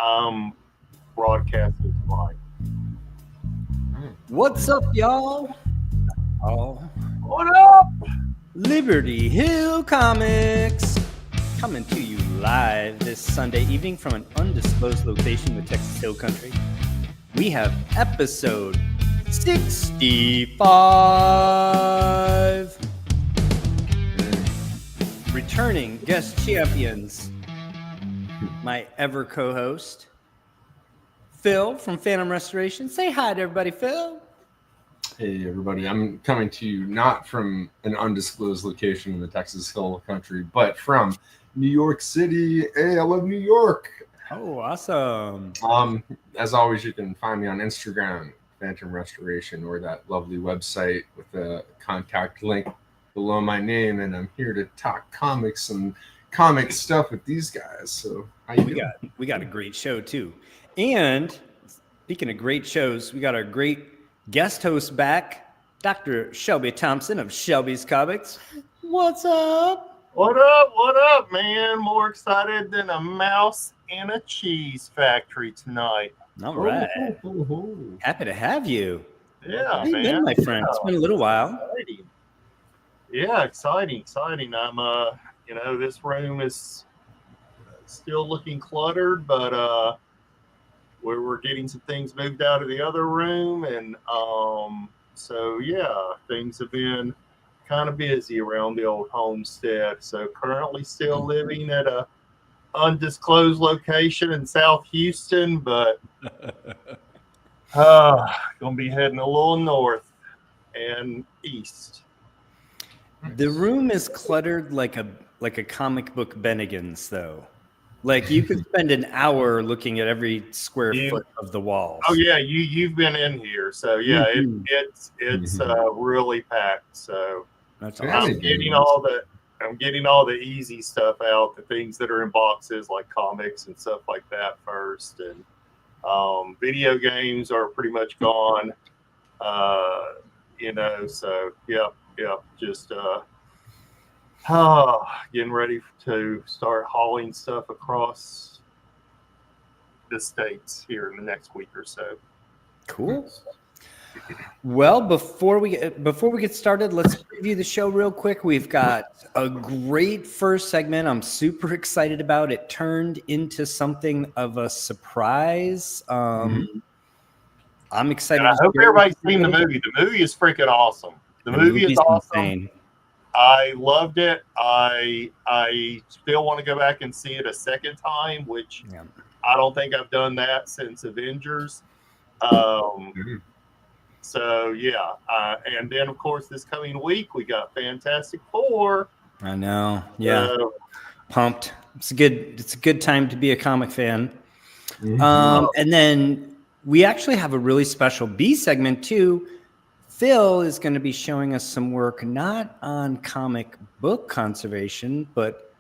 I'm broadcasting tonight. What's up, y'all? Oh, What up? Liberty Hill Comics coming to you live this Sunday evening from an undisclosed location in the Texas Hill Country. We have episode 65. Returning guest champions, my ever co-host, Phil from Phantom Restoration. Say hi to everybody, Phil. Hey, everybody. I'm coming to you not from an undisclosed location in the Texas Hill Country, but from New York City. Hey, I love New York. Oh, awesome. As always, you can find me on Instagram, Phantom Restoration, or that lovely website with the contact link below my name. And I'm here to talk comics and comic stuff with these guys. So how you doing? We got a great show too. And speaking of great shows, we got our great guest host back, Dr. Shelby Thompson of Shelby's Comics. What's up? What up? What up, man? More excited than a mouse in a cheese factory tonight. All right. Oh. Happy to have you. Yeah, How you man. been, my friend? It's been a little while. Exciting. Yeah, exciting. I'm this room is still looking cluttered, but we're getting some things moved out of the other room, and so yeah, things have been kind of busy around the old homestead. So currently still living at a undisclosed location in South Houston, but gonna be heading a little north and east. The room is cluttered like a comic book Bennigan's, though. Like you could spend an hour looking at every square foot of the walls. Oh yeah, you've been in here, so yeah, it's really packed. So That's I'm awesome. getting all the easy stuff out, the things that are in boxes like comics and stuff like that first, and video games are pretty much gone. So just getting ready to start hauling stuff across the states here in the next week or so. Cool. Well, before we get started, let's preview the show real quick. We've got a great first segment. I'm super excited about it. Turned into something of a surprise. I'm excited. And I hope everybody's seen the movie. The movie is freaking awesome. The movie is awesome. Insane. I loved it. I still want to go back and see it a second time, which I don't think I've done that since Avengers. So yeah, and then of course this coming week we got Fantastic Four. I know. Yeah, pumped. It's a good time to be a comic fan. And then we actually have a really special B segment too. Phil is going to be showing us some work not on comic book conservation, but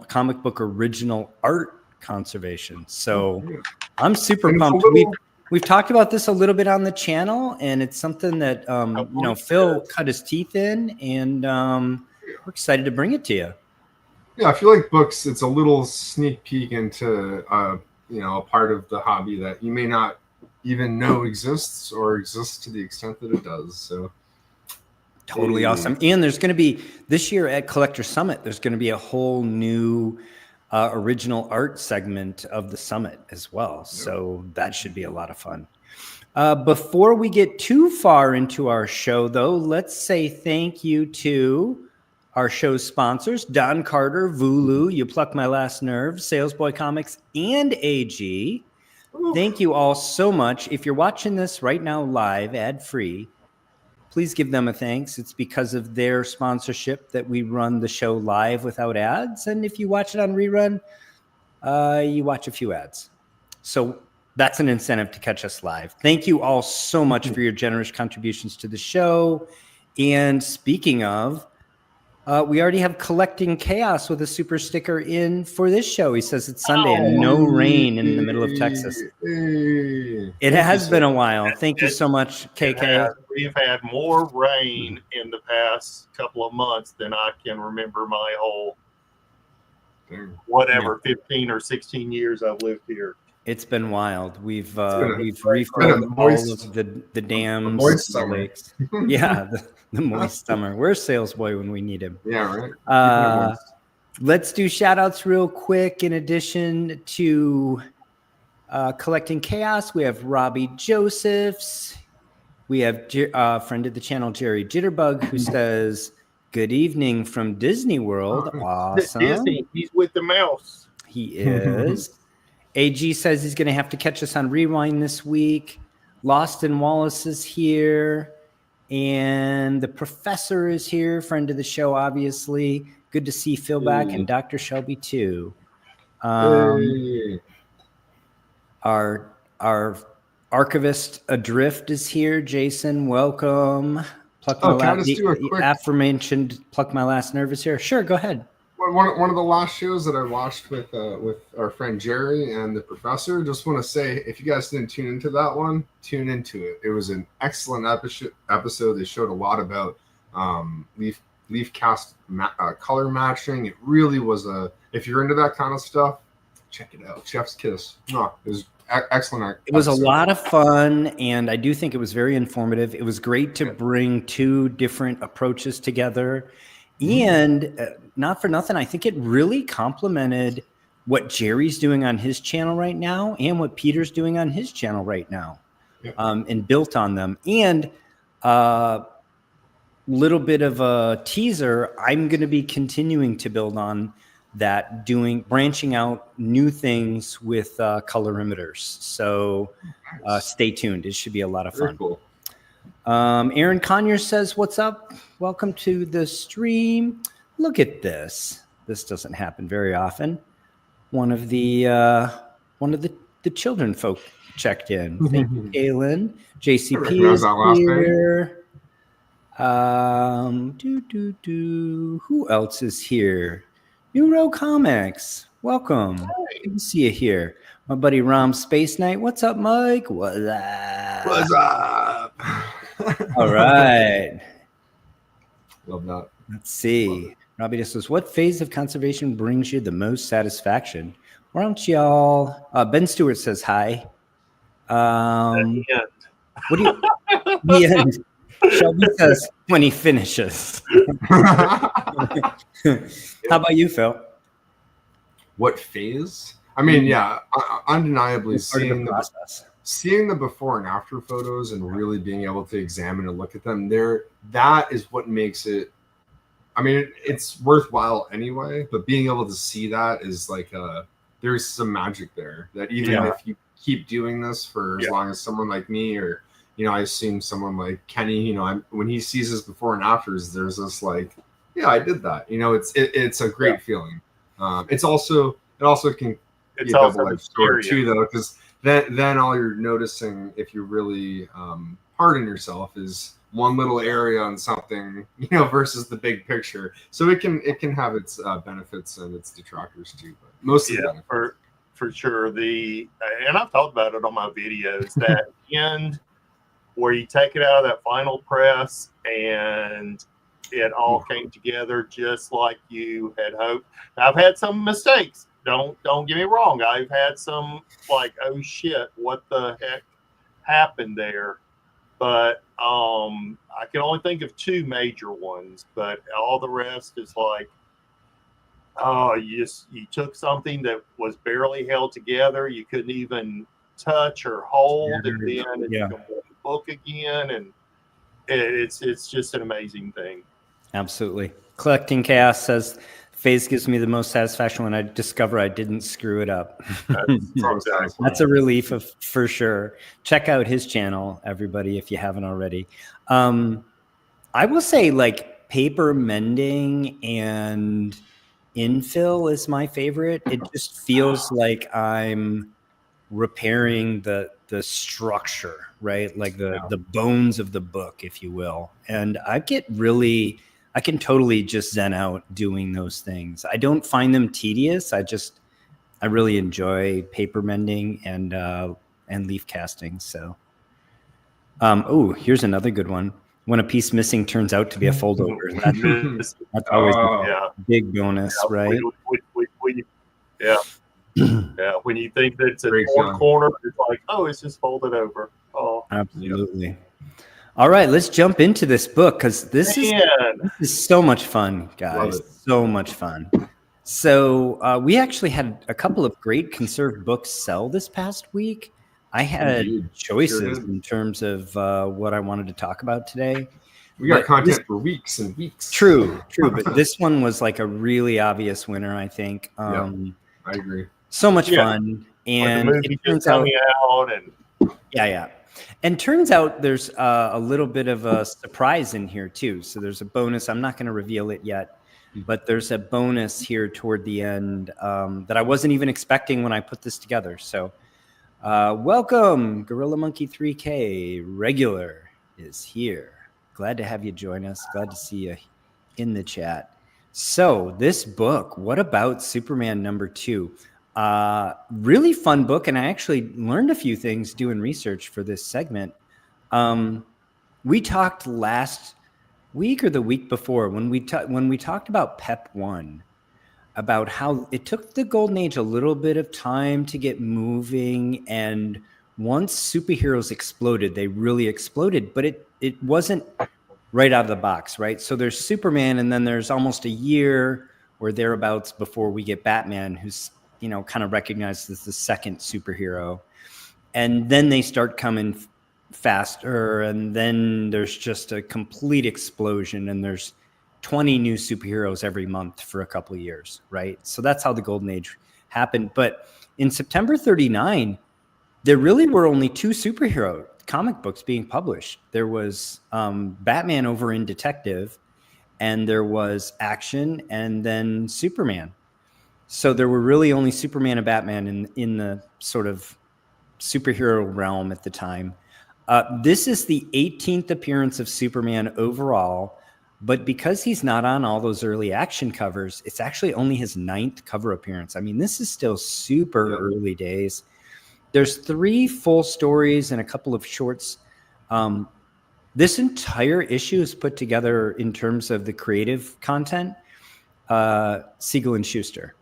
comic book original art conservation. So I'm super pumped. We've talked about this a little bit on the channel, and it's something that Phil cut his teeth in, and we're excited to bring it to you. Yeah, I feel like books, it's a little sneak peek into a part of the hobby that you may not even know exists or exists to the extent that it does. So totally awesome. And there's going to be this year at Collector Summit, there's going to be a whole new original art segment of the summit as well. So that should be a lot of fun. Before we get too far into our show, though, let's say thank you to our show's sponsors, Don Carter, Vulu, You Pluck My Last Nerve, Salesboy Comics, and AG. Thank you all so much. If you're watching this right now live, ad-free, please give them a thanks. It's because of their sponsorship that we run the show live without ads. And if you watch it on rerun, you watch a few ads. So that's an incentive to catch us live. Thank you all so much for your generous contributions to the show. And speaking of, we already have Collecting Chaos with a super sticker in for this show. He says it's Sunday and no rain in the middle of Texas. It has been a while. Thank you so much, KK. We've had more rain in the past couple of months than I can remember my whole whatever 15 or 16 years I've lived here. It's been wild. We've been refilled a moist- all of the dams, moist the summer. lakes. Yeah, the moist summer. Where's Sales Boy when we need him? Yeah, right. Let's do shout outs real quick. In addition to Collecting Chaos, we have Robbie Josephs. We have friend of the channel, Jerry Jitterbug, who says, "Good evening from Disney World." Awesome. Disney, he's with the mouse. He is. AG says he's going to have to catch us on Rewind this week. Lost in Wallace is here. And the professor is here, friend of the show, obviously. Good to see Phil back and Dr. Shelby too. Our archivist Adrift is here. Jason, welcome. Aforementioned Pluck My Last Nerve is here. Sure, go ahead. One of the last shows that I watched with our friend Jerry and the professor. Just want to say, if you guys didn't tune into that one, tune into it. It was an excellent episode. They showed a lot about leaf cast color matching. It really was if you're into that kind of stuff, check it out. Chef's Kiss. It was excellent. It was a lot of fun, and I do think it was very informative. It was great to bring two different approaches together. And not for nothing, I think it really complemented what Jerry's doing on his channel right now and what Peter's doing on his channel right now, and built on them. And little bit of a teaser, I'm going to be continuing to build on that, branching out new things with colorimeters. So stay tuned. It should be a lot of fun. Very cool. Aaron Conyers says, "What's up? Welcome to the stream." Look at this. This doesn't happen very often. One of the children folk checked in. Thank you, Kaylin. JCP is here. Who else is here? Neuro Comics. Welcome. Good to see you here. My buddy Rom Space Knight. What's up, Mike? What's up? What's up? All right. Love that. Let's see. Robbie just says, "What phase of conservation brings you the most satisfaction?" Why don't y'all? Ben Stewart says hi. What do you? The end. Shelby says when he finishes. How about you, Phil? What phase? I mean, yeah, undeniably seeing the before and after photos and really being able to examine and look at them that is what makes it. I mean, it's worthwhile anyway, but being able to see that is like there's some magic there that even if you keep doing this for as long as someone like me, or I assume someone like Kenny, when he sees this before and afters, there's this like, I did that. It's a great feeling. It also can be a double-edged sword too, though, because then all you're noticing, if you really hard on yourself, is one little area on something, versus the big picture. So it can have its benefits and its detractors too, but mostly for sure. And I've talked about it on my videos, that end where you take it out of that final press and it all came together just like you had hoped. I've had some mistakes. Don't get me wrong. I've had some like, oh shit, what the heck happened there? But I can only think of two major ones, but all the rest is like, you took something that was barely held together, you couldn't even touch or hold, and then it's a book again, and it's just an amazing thing. Absolutely. Collecting Chaos says, "Phase gives me the most satisfaction when I discover I didn't screw it up." That's a relief for sure. Check out his channel, everybody, if you haven't already. I will say, like, paper mending and infill is my favorite. It just feels like I'm repairing the structure, right? Like the bones of the book, if you will. And I can totally just zen out doing those things. I don't find them tedious. I really enjoy paper mending and leaf casting. So, here's another good one. When a piece missing turns out to be a fold over, that's always a big bonus, right? When you Yeah. Yeah. When you think that it's a Great torn feeling. corner, it's like, oh, it's just folded over. Oh, Absolutely. All right, let's jump into this book because this man. is so much fun, guys. Love it. So much fun. So we actually had a couple of great conserved books sell this past week. I had Indeed. choices Sure did. in terms of what I wanted to talk about today. We got But content for weeks and weeks. True. But this one was like a really obvious winner, I think. I agree. So much Yeah. fun. When And the movie it just turns out, coming out, and yeah. And turns out there's a little bit of a surprise in here too. So there's a bonus. I'm not going to reveal it yet, but there's a bonus here toward the end that I wasn't even expecting when I put this together. So welcome, Gorilla Monkey 3K. Regular is here. Glad to have you join us. Glad to see you in the chat. So this book, What About Superman #2? Really fun book, and I actually learned a few things doing research for this segment. We talked last week or the week before when we talked about Pep 1, about how it took the Golden Age a little bit of time to get moving, and once superheroes exploded, they really exploded, but it wasn't right out of the box, right? So there's Superman, and then there's almost a year or thereabouts before we get Batman, who's kind of recognized as the second superhero. And then they start coming faster, and then there's just a complete explosion, and there's 20 new superheroes every month for a couple of years, right? So that's how the Golden Age happened. But in September 39, there really were only 2 superhero comic books being published. There was Batman over in Detective, and there was Action, and then Superman. So there were really only Superman and Batman in the sort of superhero realm at the time. This is the 18th appearance of Superman overall, but because he's not on all those early Action covers, it's actually only his 9th cover appearance. I mean, this is still super early days. There's 3 full stories and a couple of shorts. This entire issue is put together in terms of the creative content, Siegel and Schuster,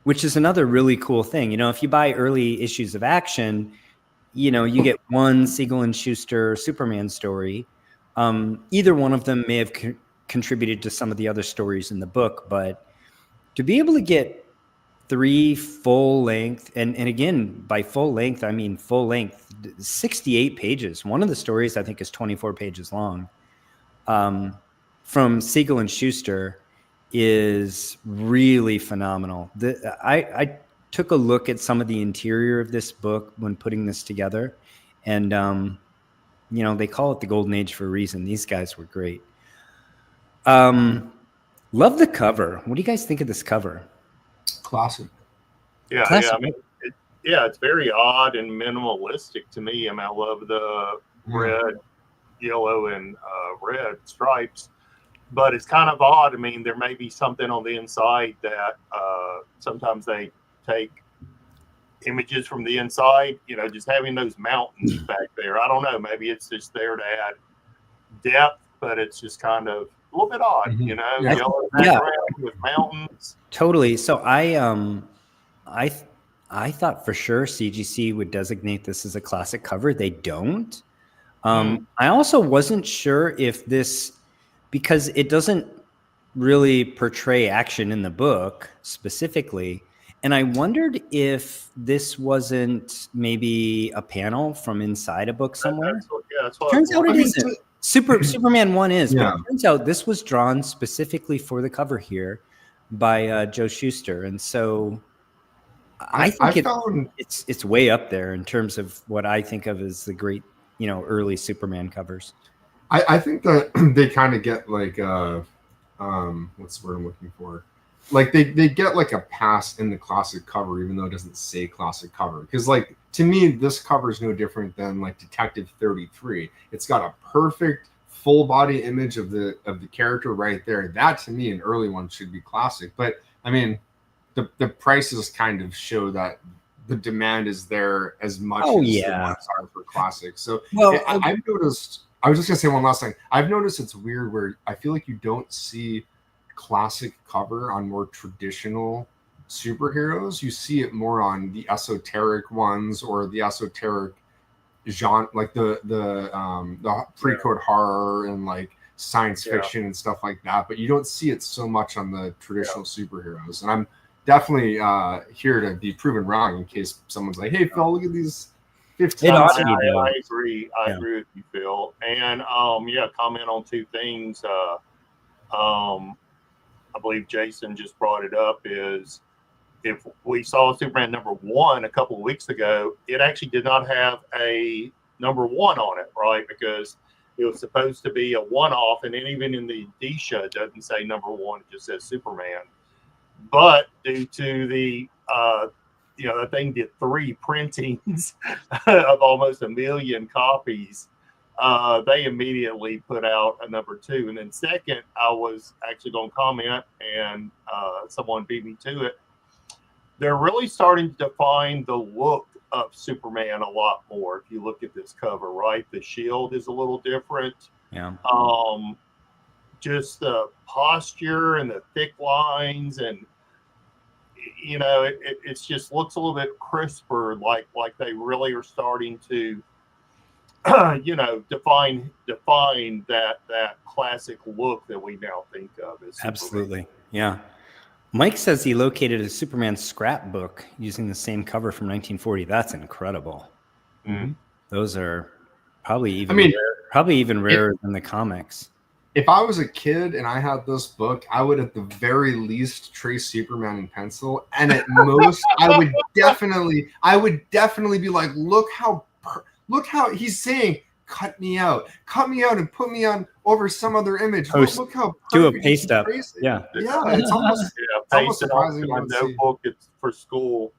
which is another really cool thing. If you buy early issues of Action, you get one Siegel and Schuster Superman story. Either one of them may have contributed to some of the other stories in the book, but to be able to get 3 full length, and again, by full length, I mean full length, 68 pages. One of the stories I think is 24 pages long, from Siegel and Schuster is really phenomenal. I took a look at some of the interior of this book when putting this together, and they call it the Golden Age for a reason. These guys were great. Love the cover. What do you guys think of this cover? Classic. yeah, Classic. I mean, it's very odd and minimalistic to me. I mean, I love the red, yellow, and red stripes, but it's kind of odd. I mean, there may be something on the inside that sometimes they take images from the inside, just having those mountains back there. I don't know. Maybe it's just there to add depth, but it's just kind of a little bit odd, Yeah. yellow background with mountains. Totally. So I thought for sure CGC would designate this as a classic cover. They don't. I also wasn't sure if this, because it doesn't really portray Action in the book specifically. And I wondered if this wasn't maybe a panel from inside a book somewhere. That's what Turns out it I mean, isn't. Superman 1 is, Yeah. but it turns out this was drawn specifically for the cover here by Joe Shuster. And so I think it's way up there in terms of what I think of as the great, early Superman covers. I think that they kind of get like what's the word I'm looking for? Like they get like a pass in the classic cover, even though it doesn't say classic cover. Because like to me, this cover is no different than like Detective 33. It's got a perfect full body image of the character right there. That to me, an early one should be classic. But I mean, the prices kind of show that the demand is there as much as the ones are for classic. So I've noticed. I was just gonna say one last thing. I've noticed it's weird where I feel like you don't see classic cover on more traditional superheroes, you see it more on the esoteric ones or the esoteric genre, like the pre-code horror and like science fiction and stuff like that. But you don't see it so much on the traditional superheroes. And I'm definitely here to be proven wrong in case someone's like, "Hey, Phil, look at these 15." It ought to I, be I agree. I Yeah. agree with you, Phil. And comment on two things. I believe Jason just brought it up. Is if we saw Superman #1 a couple of weeks ago, it actually did not have a #1 on it, right? Because it was supposed to be a one-off, and then even in the Disha, it doesn't say #1; it just says Superman. But due to the the thing did 3 printings of almost 1 million copies. They immediately put out a #2. And then second, I was actually going to comment, and someone beat me to it. They're really starting to define the look of Superman a lot more. If you look at this cover, right? The shield is a little different. Yeah. Just the posture and the thick lines, and it just looks a little bit crisper, like they really are starting to define that classic look that we now think of as Superman. Absolutely. Yeah. Mike says he located a Superman scrapbook using the same cover from 1940. That's incredible. Mm-hmm. Those are probably even rarer than the comics. If I was a kid and I had this book, I would at the very least trace Superman in pencil, and at most, I would definitely be like, look how he's saying, cut me out and put me on over some other image. Look how do a paste up. Yeah, it's almost paste it off surprising. in my notebook. It's for school.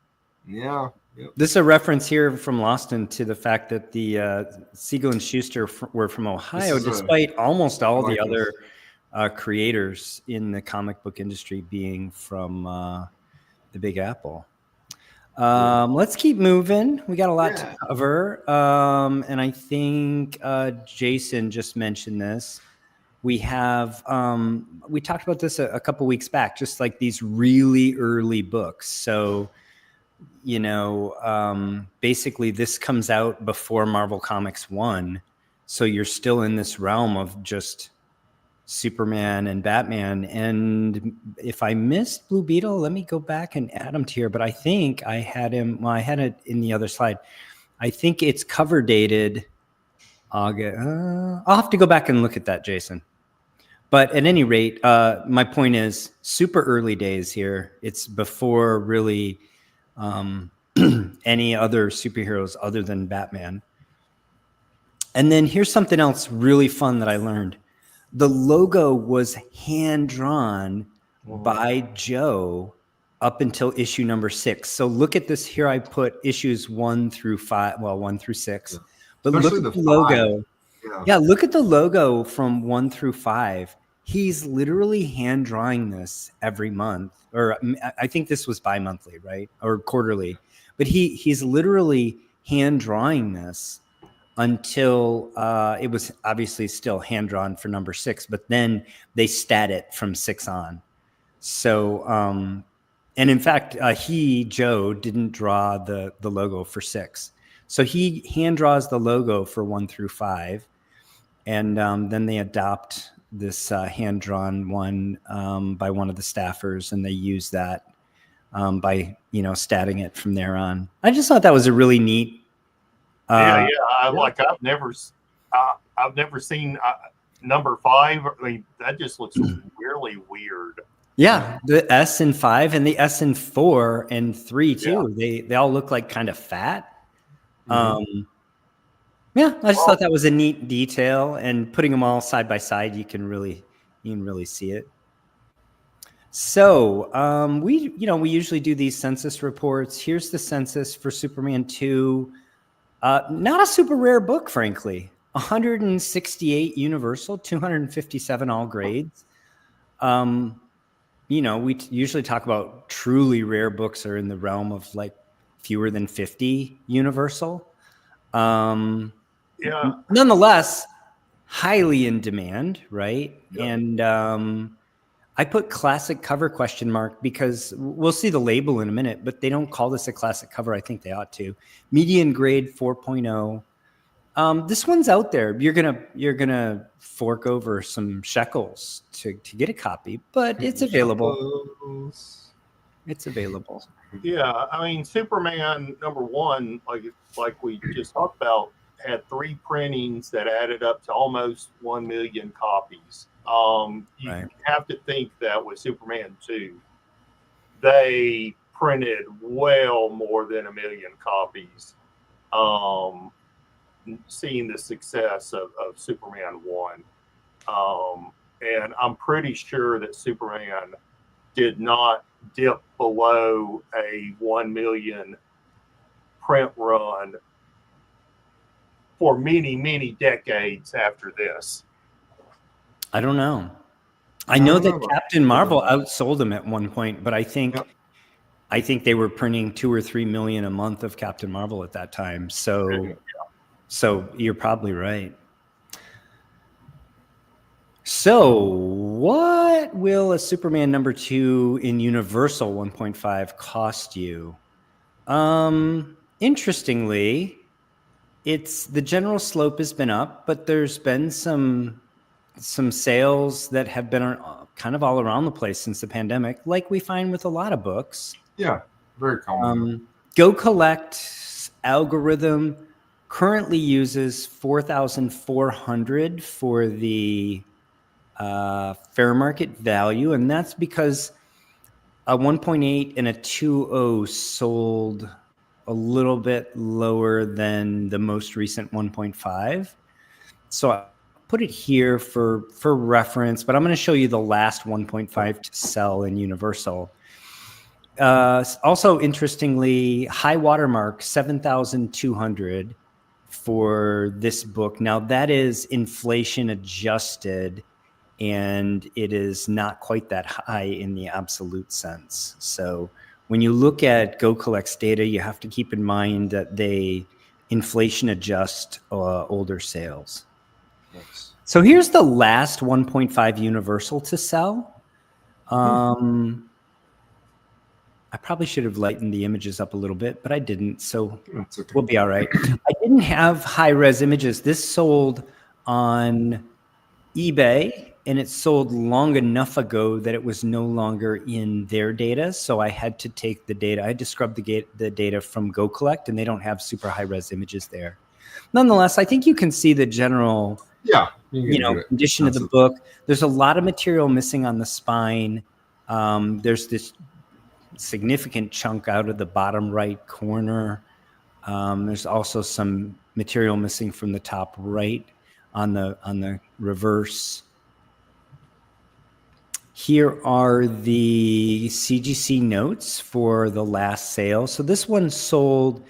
Yeah. Yep. This is a reference here from Lawston to the fact that the Siegel and Schuster were from Ohio, despite almost all the other creators in the comic book industry being from the Big Apple. Let's keep moving. We got a lot to cover. And I think Jason just mentioned this. We have, we talked about this a couple weeks back, just like these really early books. So, basically this comes out before Marvel Comics 1. So you're still in this realm of just Superman and Batman. And if I missed Blue Beetle, let me go back and add him to here. But I think I had him. Well, I had it in the other slide. I think it's cover dated August. I'll have to go back and look at that, Jason. But at any rate, my point is super early days here. It's before really any other superheroes other than Batman. And then here's something else really fun that I learned. The logo was hand-drawn by Joe up until issue #6. So look at this here. I put issues 1 through 5, well, 1 through 6. But especially look at the logo. Yeah, look at the logo from 1 through 5. He's literally hand-drawing this every month. Or I think this was bi-monthly, right? Or quarterly. But he's literally hand-drawing this until it was obviously still hand-drawn for #6, but then they stat it from 6 on. So, and in fact, Joe, didn't draw the logo for 6. So he hand draws the logo for 1 through 5. And then they adopt this hand-drawn one by one of the staffers, and they use that by, statting it from there on. I just thought that was a really neat. I've never seen #5. I mean, that just looks really weird. Yeah, the S in 5 and the S in 4 and 3 too. Yeah. They all look like kind of fat. Mm-hmm. I just thought that was a neat detail, and putting them all side by side, you can really see it. So we usually do these census reports. Here's the census for Superman 2. Not a super rare book, frankly. 168 universal, 257 all grades. We usually talk about truly rare books are in the realm of like fewer than 50 universal. Nonetheless, highly in demand, right? Yeah. And I put classic cover ? Because we'll see the label in a minute, but they don't call this a classic cover. I think they ought to. Median grade 4.0. This one's out there. You're gonna fork over some shekels to get a copy, but it's available. It's available. Yeah, I mean, Superman #1, like we just talked about, had 3 printings that added up to almost 1 million copies. You Right. have to think that with Superman 2, they printed well more than 1 million copies. Seeing the success of Superman 1. And I'm pretty sure that Superman did not dip below a 1 million print run for many, many decades after this. I don't know. I know that about Captain Marvel outsold them at one point, but I think they were printing 2 or 3 million a month of Captain Marvel at that time. So you're probably right. So what will a Superman #2 in Universal 1.5 cost you? Interestingly, the general slope has been up, but there's been some sales that have been kind of all around the place since the pandemic, like we find with a lot of books. Yeah, very common. Go Collect's algorithm currently uses 4,400 for the fair market value, and that's because a 1.8 and a 2.0 sold a little bit lower than the most recent 1.5. So I put it here for reference, but I'm going to show you the last 1.5 to sell in Universal. Also, interestingly, high watermark 7,200 for this book. Now that is inflation adjusted, and it is not quite that high in the absolute sense. So when you look at Go Collect's data, you have to keep in mind that they inflation adjust older sales. Nice. So here's the last 1.5 Universal to sell. I probably should have lightened the images up a little bit, but I didn't, so That's okay. we'll be all right. I didn't have high-res images. This sold on eBay, and it sold long enough ago that it was no longer in their data, so I had to take the data. I had to scrub the data from Go Collect, and they don't have super high-res images there. Nonetheless, I think you can see the general condition of the book. There's a lot of material missing on the spine. There's this significant chunk out of the bottom right corner. There's also some material missing from the top right on the reverse. Here are the CGC notes for the last sale. So this one sold,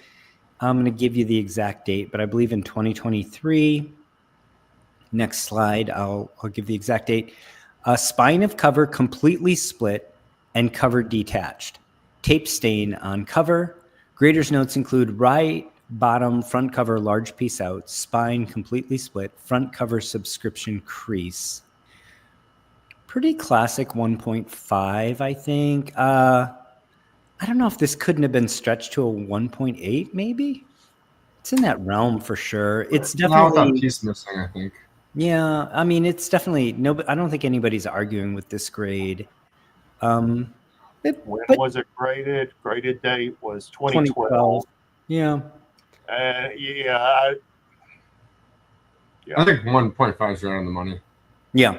I'm going to give you the exact date, but I believe in 2023. Next slide, I'll give the exact date. Spine of cover completely split and cover detached. Tape stain on cover. Grader's notes include right bottom front cover large piece out, spine completely split, front cover subscription crease. Pretty classic 1.5, I think. I don't know if this couldn't have been stretched to a 1.8, maybe. It's in that realm for sure. It's definitely Now that piece missing, I think. Yeah, I mean, it's definitely I don't think anybody's arguing with this grade. When was it graded? Graded date was 2012. Yeah. Yeah. I think 1.5 is right on the money. Yeah.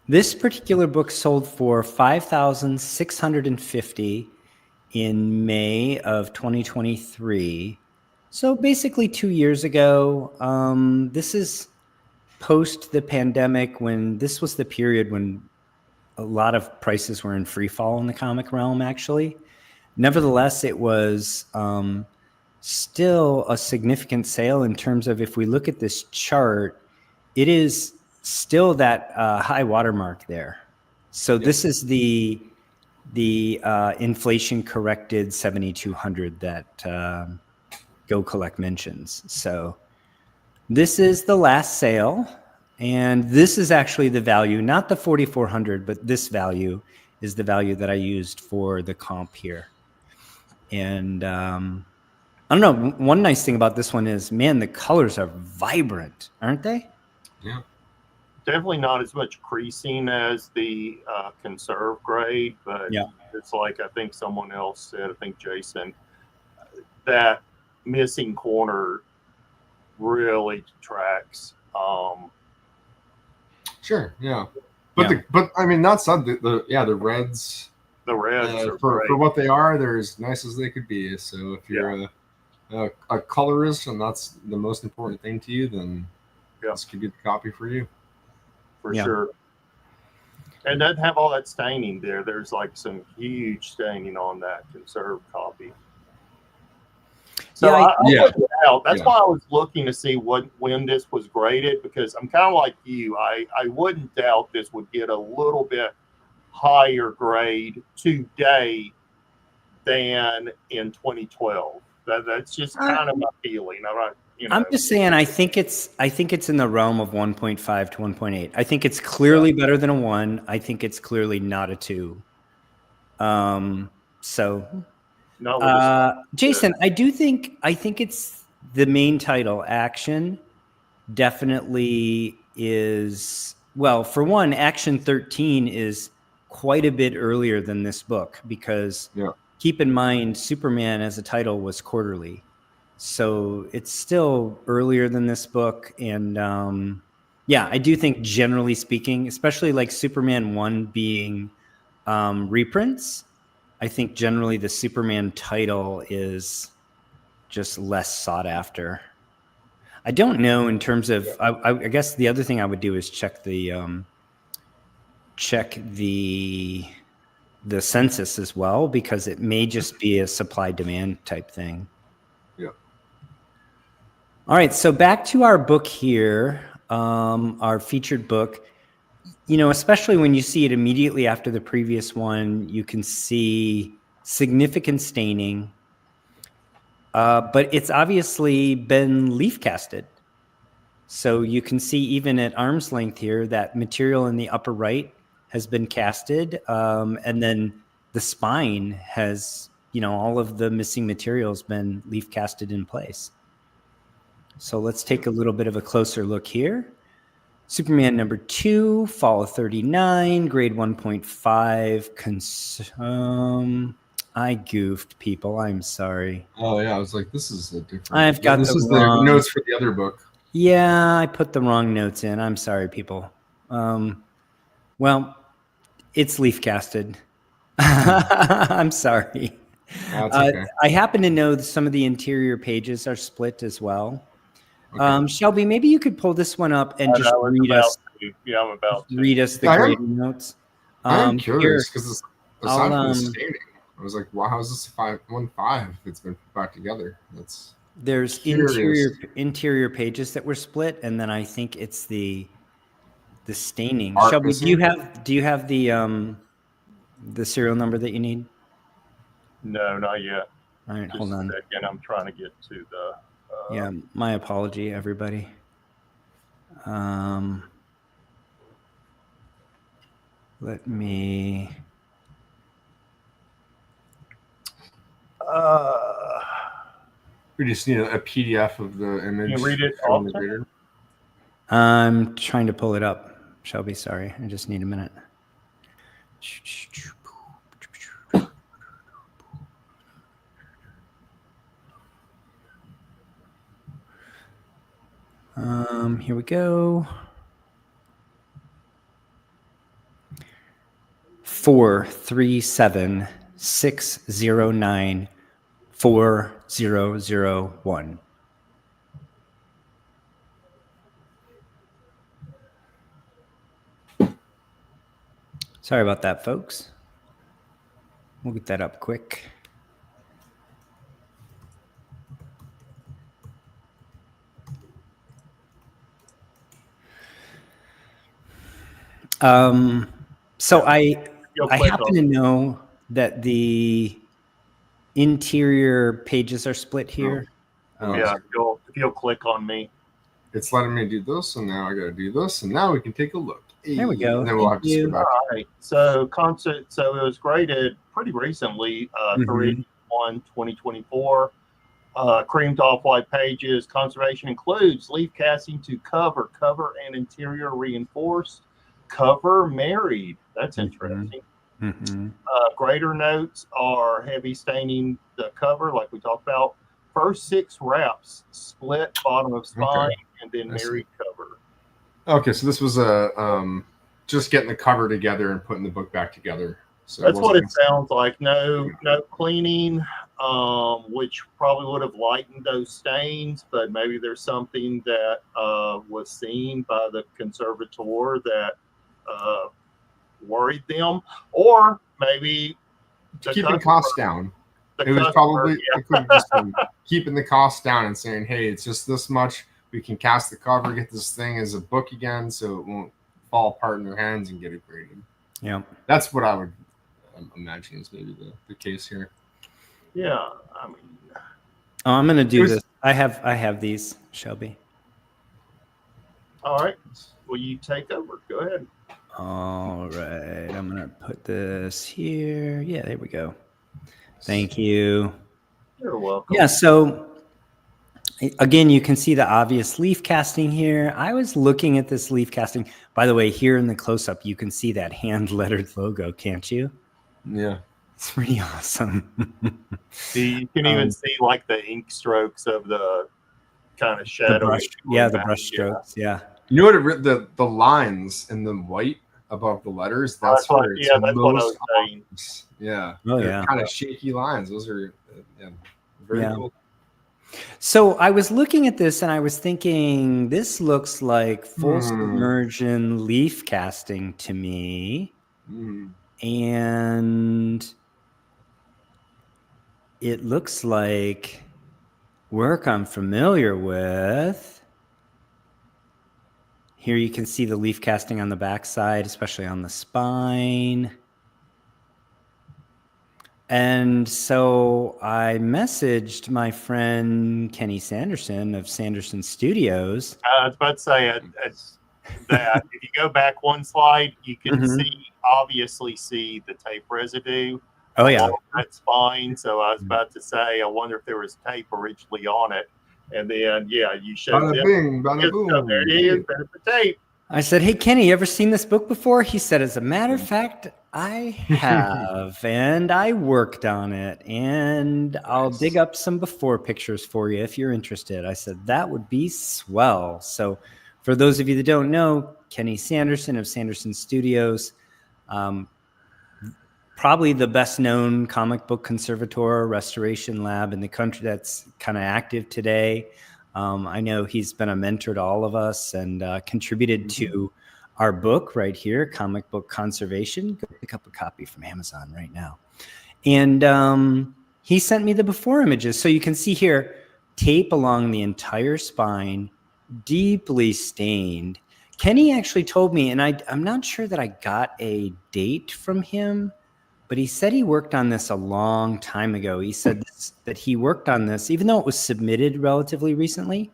This particular book sold for $5,650 in May of 2023. So basically 2 years ago. This is post the pandemic, when this was the period when a lot of prices were in free fall in the comic realm, actually. Nevertheless, it was still a significant sale in terms of, if we look at this chart, it is still that high watermark there. So this is the inflation corrected 7,200 that Go Collect mentions. So this is the last sale, And this is actually the value, not the 4,400, but this value is the value that I used for the comp here. And I don't know. One nice thing about this one is, man, the colors are vibrant, aren't they? Yeah. Definitely not as much creasing as the conserve grade, but Yeah. it's like I think someone else said, I think Jason, that missing corner really detracts. Sure. Yeah. But I mean, that said, the reds. The reds are for great. what they are, they're as nice as they could be. So if you're a colorist and that's the most important thing to you, then this could be the copy for you. For sure. And doesn't have all that staining there. There's like some huge staining on that conserved copy. So I put it out. That's why I was looking to see when this was graded, because I'm kind of like you. I wouldn't doubt this would get a little bit higher grade today than in 2012. That's just kind of my feeling. I'm just saying, I think it's in the realm of 1.5 to 1.8. I think it's clearly better than a 1. I think it's clearly not a 2. Jason, I think it's the main title, Action, definitely is, well, for one, Action 13 is quite a bit earlier than this book, because keep in mind, Superman as a title was quarterly. So it's still earlier than this book. And I do think, generally speaking, especially like Superman 1 being reprints, I think generally the Superman title is just less sought after. I don't know in terms of, I guess the other thing I would do is check the census as well, because it may just be a supply demand type thing. Yeah. All right. So back to our book here, our featured book. Especially when you see it immediately after the previous one, you can see significant staining, but it's obviously been leaf casted. So you can see even at arm's length here, that material in the upper right has been casted. And then the spine has, all of the missing materials been leaf casted in place. So let's take a little bit of a closer look here. Superman number 2, Fall of 39, grade 1.5. I goofed, people. I'm sorry. Oh yeah, I was like, this is a different. I've got this is the notes for the other book. Yeah, I put the wrong notes in. I'm sorry, people. Well, it's leaf casted. I'm sorry. That's okay. I happen to know that some of the interior pages are split as well. Okay. Shelby, maybe you could pull this one up and just read us. Yeah, I'm about to. Read us the grading notes. I'm curious because aside from the staining, I was like, "Wow, how is this 515? It's been put back together." There's interior pages that were split, and then I think it's the staining. Shelby, do you have the serial number that you need? No, not yet. All right, hold on. Again, I'm trying to get to the. My apology, everybody. Let me. We just need a PDF of the image. Can you read it from the reader? I'm trying to pull it up. Shelby, sorry. I just need a minute. Here we go. 437-609-4001. Sorry about that, folks. We'll get that up quick. So I happen to know that the interior pages are split here. Yeah, if you'll click on me. it's letting me do this, and now I got to do this, and now we can take a look. There we go. And then we'll Thank have to you. go back. All right. So so it was graded pretty recently, Mhm. 3/1/2024. Creamed off white pages. Conservation includes leaf casting to cover and interior reinforced. Cover married. That's Mhm. interesting. Mhm. Greater notes are heavy staining the cover, like we talked about. First 6 wraps, split bottom of spine, and then I see. married cover. Okay, so this was just getting the cover together and putting the book back together. So That's what it wasn't- sounds like. No cleaning, which probably would have lightened those stains, but maybe there's something that was seen by the conservator that worried them, or maybe the keeping customer- costs down. the It was customer- probably yeah. it could have just been keeping the costs down and saying, "Hey, it's just this much. We can cast the cover, get this thing as a book again, so it won't fall apart in their hands and get it graded." Yeah. That's what I would imagine is maybe the case here. Yeah, I mean, Oh, I'm gonna do It was- this. I have these, Shelby. all right. Will you take over? Go ahead. All right. I'm gonna put this here. Yeah, there we go. Thank you. You're welcome. Yeah, so again, you can see the obvious leaf casting here. I was looking at this leaf casting. By the way, here in the close-up, you can see that hand-lettered logo, can't you? Yeah. It's pretty awesome. You can even see like the ink strokes of the kind of The shadow. brush, the brush strokes, yeah. You know what? The lines in the white above the letters. That's what, where it's yeah, that's what I most was saying. obvious. Yeah. Oh, They're yeah. kind of shaky lines. Those are very Yeah. cool. So I was looking at this and I was thinking, this looks like full Hmm. submersion leaf casting to me. Mm. And it looks like work I'm familiar with. Here you can see the leaf casting on the backside, especially on the spine. And so I messaged my friend Kenny Sanderson of Sanderson Studios. I was about to say that if you go back one slide, you can Mhm. obviously see the tape residue. Oh, yeah. along that spine. So I was about to say, I wonder if there was tape originally on it. And then, yeah, you showed Bada them. bing, bada So boom. there it is. There's the tape. I said, "Hey, Kenny, you ever seen this book before?" He said, "As a matter of fact, I have, and I worked on it, and I'll Nice. dig up some before pictures for you if you're interested." I said, "That would be swell." So for those of you that don't know, Kenny Sanderson of Sanderson Studios, probably the best known comic book conservator restoration lab in the country that's kind of active today. I know he's been a mentor to all of us and contributed to our book right here, Comic Book Conservation. Go pick up a copy from Amazon right now. And he sent me the before images. So you can see here, tape along the entire spine, deeply stained. Kenny actually told me, and I'm not sure that I got a date from him, but he said he worked on this a long time ago. He said that he worked on this, even though it was submitted relatively recently,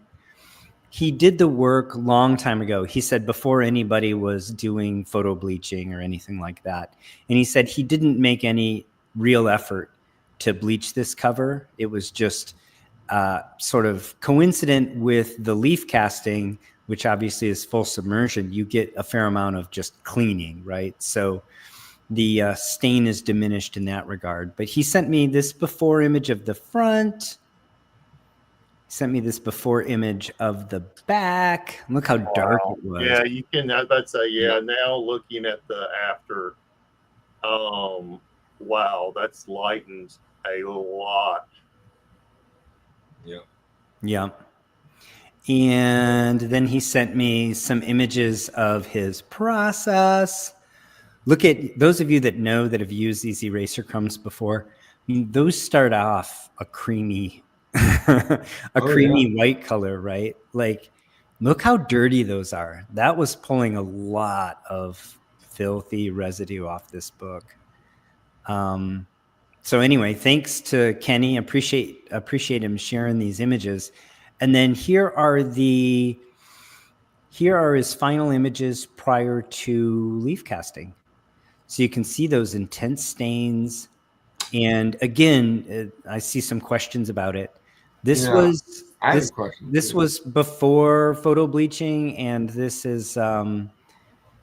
he did the work a long time ago. He said before anybody was doing photo bleaching or anything like that. And he said he didn't make any real effort to bleach this cover. It was just sort of coincident with the leaf casting, which obviously is full submersion. You get a fair amount of just cleaning, right? So the stain is diminished in that regard. But he sent me this before image of the front. He sent me this before image of the back. Look how dark it was. Yeah, you can. I was about to say, yeah. Now looking at the after, wow, that's lightened a lot. Yeah. Yeah. And then he sent me some images of his process. Look at those of you that know that have used these eraser crumbs before. I mean, those start off a creamy, creamy white color, right? Like, look how dirty those are. That was pulling a lot of filthy residue off this book. So anyway, thanks to Kenny. Appreciate him sharing these images. And then here are the here are his final images prior to leaf casting. So you can see those intense stains. And again, I see some questions about it. This Yeah, was I have this, a question. this too. was before photo bleaching, and this is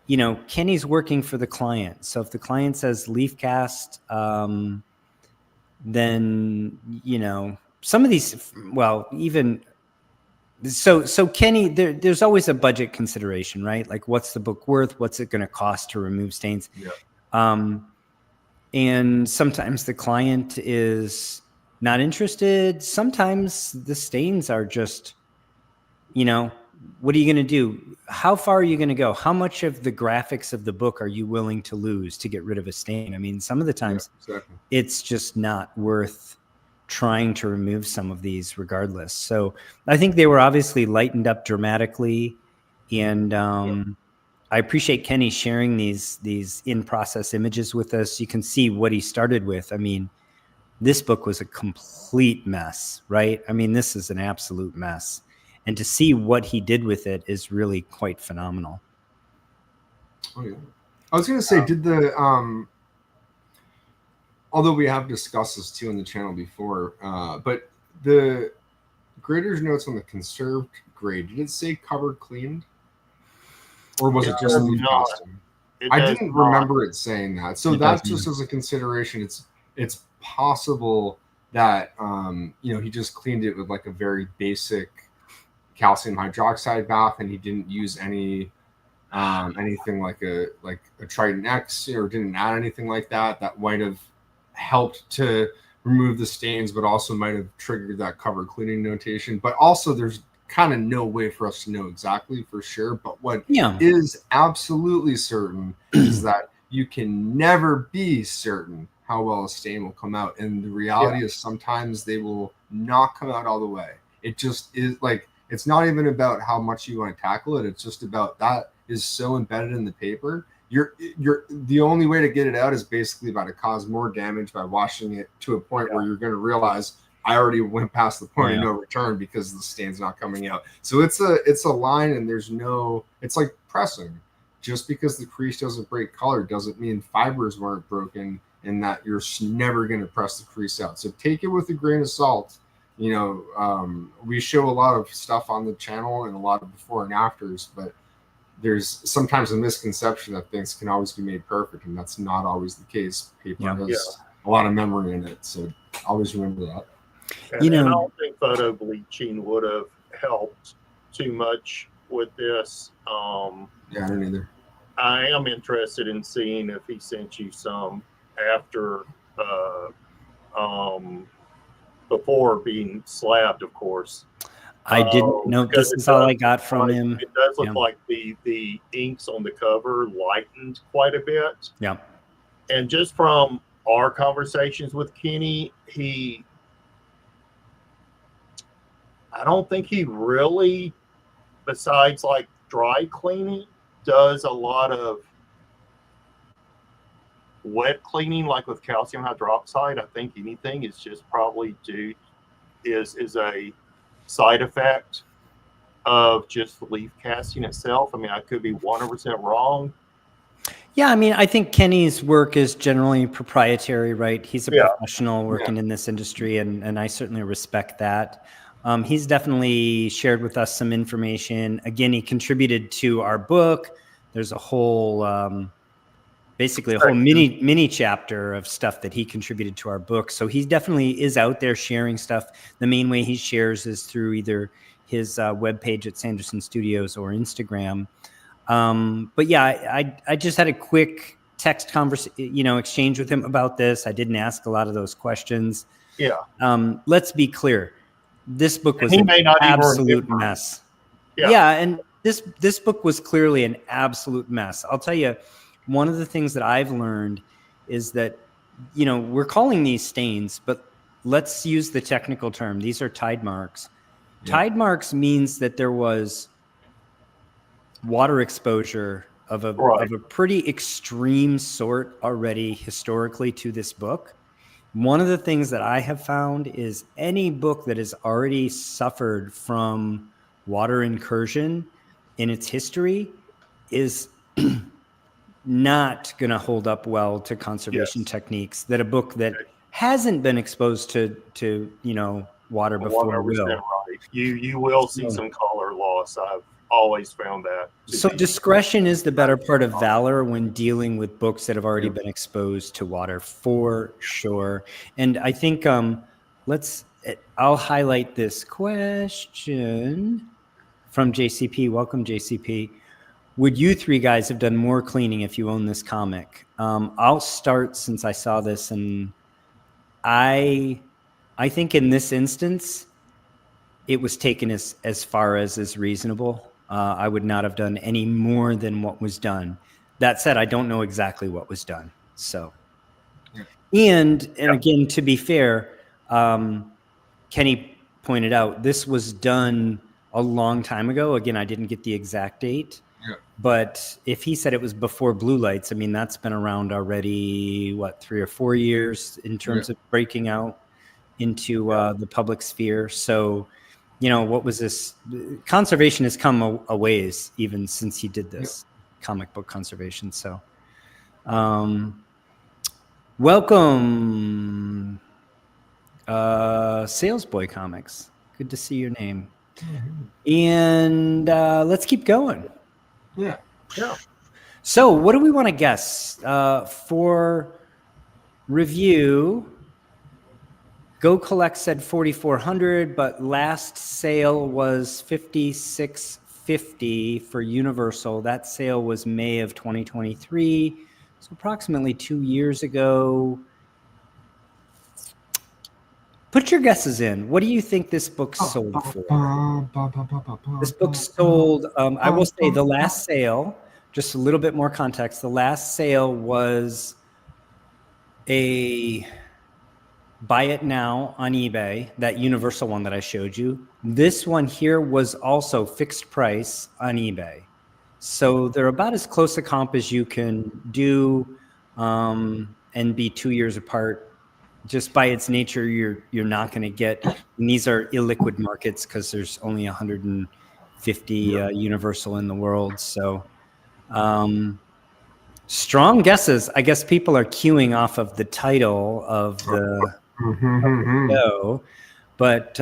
you know, Kenny's working for the client. So if the client says leaf cast, then, you know, some of these, well, even so Kenny, there's always a budget consideration, right? Like, what's the book worth? What's it going to cost to remove stains? Yeah. And sometimes the client is not interested. Sometimes the stains are just, you know, what are you going to do? How far are you going to go? How much of the graphics of the book are you willing to lose to get rid of a stain? I mean, some of the times Exactly. it's just not worth trying to remove some of these regardless. So I think they were obviously lightened up dramatically. And I appreciate Kenny sharing these in-process images with us. You can see what he started with. I mean, this book was a complete mess, right? I mean, this is an absolute mess. And to see what he did with it is really quite phenomenal. Oh, yeah. I was going to say, did the although we have discussed this too on the channel before, but the grader's notes on the conserved grade, did it say covered cleaned? Or was it just leaf casting? I didn't remember it saying that. So that's just as a consideration. It's possible that you know, he just cleaned it with like a very basic calcium hydroxide bath, and he didn't use any anything like a Triton X, or didn't add anything like that might have helped to remove the stains, but also might have triggered that cover cleaning notation. But also, there's kind of no way for us to know exactly for sure. But what is absolutely certain is that you can never be certain how well a stain will come out, and the reality is sometimes they will not come out all the way. It just is like, it's not even about how much you want to tackle it. It's just about that is so embedded in the paper. You're the only way to get it out is basically about to cause more damage by washing it to a point where you're going to realize I already went past the point of no return because the stain's not coming out. So it's a line, and there's no, it's like pressing. Just because the crease doesn't break color doesn't mean fibers weren't broken and that you're never going to press the crease out. So take it with a grain of salt. You know, we show a lot of stuff on the channel and a lot of before and afters, but there's sometimes a misconception that things can always be made perfect, and that's not always the case. Paper has a lot of memory in it, so always remember that. And I don't think photo bleaching would have helped too much with this. Yeah, I don't either. I am interested in seeing if he sent you some after, before being slabbed, of course. I didn't know. This is all I got from him. It does look like the inks on the cover lightened quite a bit. Yeah. And just from our conversations with Kenny, I don't think he really, besides like dry cleaning, does a lot of wet cleaning, like with calcium hydroxide. I think anything is just probably is a side effect of just the leaf casting itself. I mean, I could be 100% wrong. Yeah, I mean, I think Kenny's work is generally proprietary, right? He's a professional working in this industry, and I certainly respect that. He's definitely shared with us some information. Again, he contributed to our book. There's a whole, basically a whole mini chapter of stuff that he contributed to our book. So he definitely is out there sharing stuff. The main way he shares is through either his webpage at Sanderson Studios or Instagram. But yeah, I just had a quick text exchange with him about this. I didn't ask a lot of those questions. Yeah. Let's be clear. This book was an absolute mess. Yeah. And this book was clearly an absolute mess. I'll tell you, one of the things that I've learned is that, you know, we're calling these stains, but let's use the technical term. These are tide marks. Yeah. Tide marks means that there was water exposure of a pretty extreme sort already historically to this book. One of the things that I have found is any book that has already suffered from water incursion in its history is not going to hold up well to conservation techniques that a book that hasn't been exposed to water before 100% will. right. You will see some color loss. I've always found that. So discretion is the better part of valor when dealing with books that have already been exposed to water, for sure. And I think I'll highlight this question from JCP. Welcome, JCP. Would you three guys have done more cleaning if you owned this comic? I'll start since I saw this, and I think in this instance, it was taken as far as is reasonable. I would not have done any more than what was done. That said, I don't know exactly what was done. So, and again, to be fair, Kenny pointed out this was done a long time ago. Again, I didn't get the exact date, but if he said it was before Blue Lights, I mean, that's been around already, 3 or 4 years in terms of breaking out into the public sphere. So, what was this? Conservation has come a ways even since he did this comic book conservation. So, welcome, Salesboy Comics. Good to see your name. And let's keep going. Yeah. So, what do we want to guess for review? Go Collect said 4,400, but last sale was 5,650 for Universal. That sale was May of 2023, so approximately 2 years ago. Put your guesses in. What do you think this book sold for? This book sold, I will say the last sale, just a little bit more context, the last sale was a buy it now on eBay, that Universal one that I showed you. This one here was also fixed price on eBay. So they're about as close a comp as you can do and be 2 years apart. Just by its nature, you're not going to get, and these are illiquid markets because there's only 150 Universal in the world. So strong guesses. I guess people are queuing off of the title of the show, but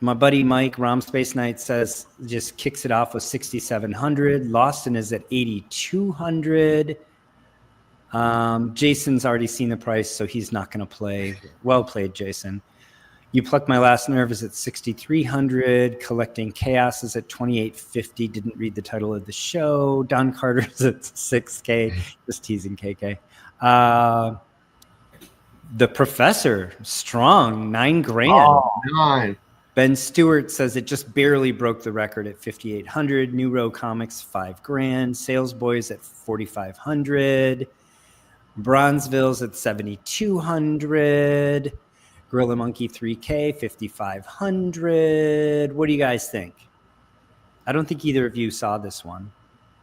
my buddy Mike, Rom Space Knight, says just kicks it off with 6,700. Lawson is at 8,200. Jason's already seen the price, so he's not going to play. Well played, Jason. You Pluck My Last Nerve is at 6,300. Collecting Chaos is at 2,850. Didn't read the title of the show. Don Carter's at 6K. Just teasing KK. The Professor, strong, $9,000. Oh, 9. Ben Stewart says it just barely broke the record at 5,800. New Row Comics, $5,000. Sales Boys at 4,500. Bronzeville's at 7,200. Gorilla Monkey 3K, 5,500. What do you guys think? I don't think either of you saw this one.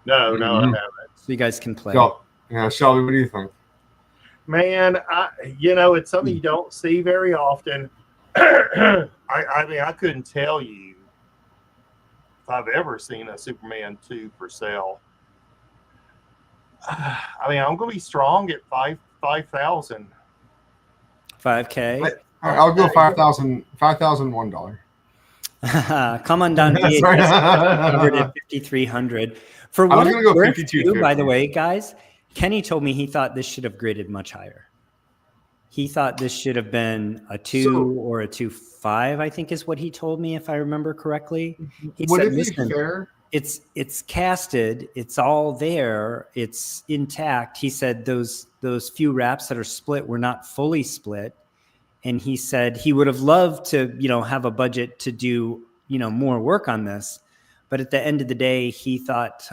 No, I haven't. So you guys can play. Shelby, what do you think? Man, it's something you don't see very often. I mean, I couldn't tell you if I've ever seen a Superman 2 for sale. I mean, I'm going to be strong at 5,000. 5K. I'll go $5,001. Come on down. Covered at 5,300. For what it's worth, too, by the way, guys, Kenny told me he thought this should have graded much higher. He thought this should have been a 2 or a 2.5, I think is what he told me, if I remember correctly. He Would said, it be fair? It's casted, it's all there, it's intact. He said those few wraps that are split were not fully split. And he said he would have loved to, have a budget to do, more work on this. But at the end of the day, he thought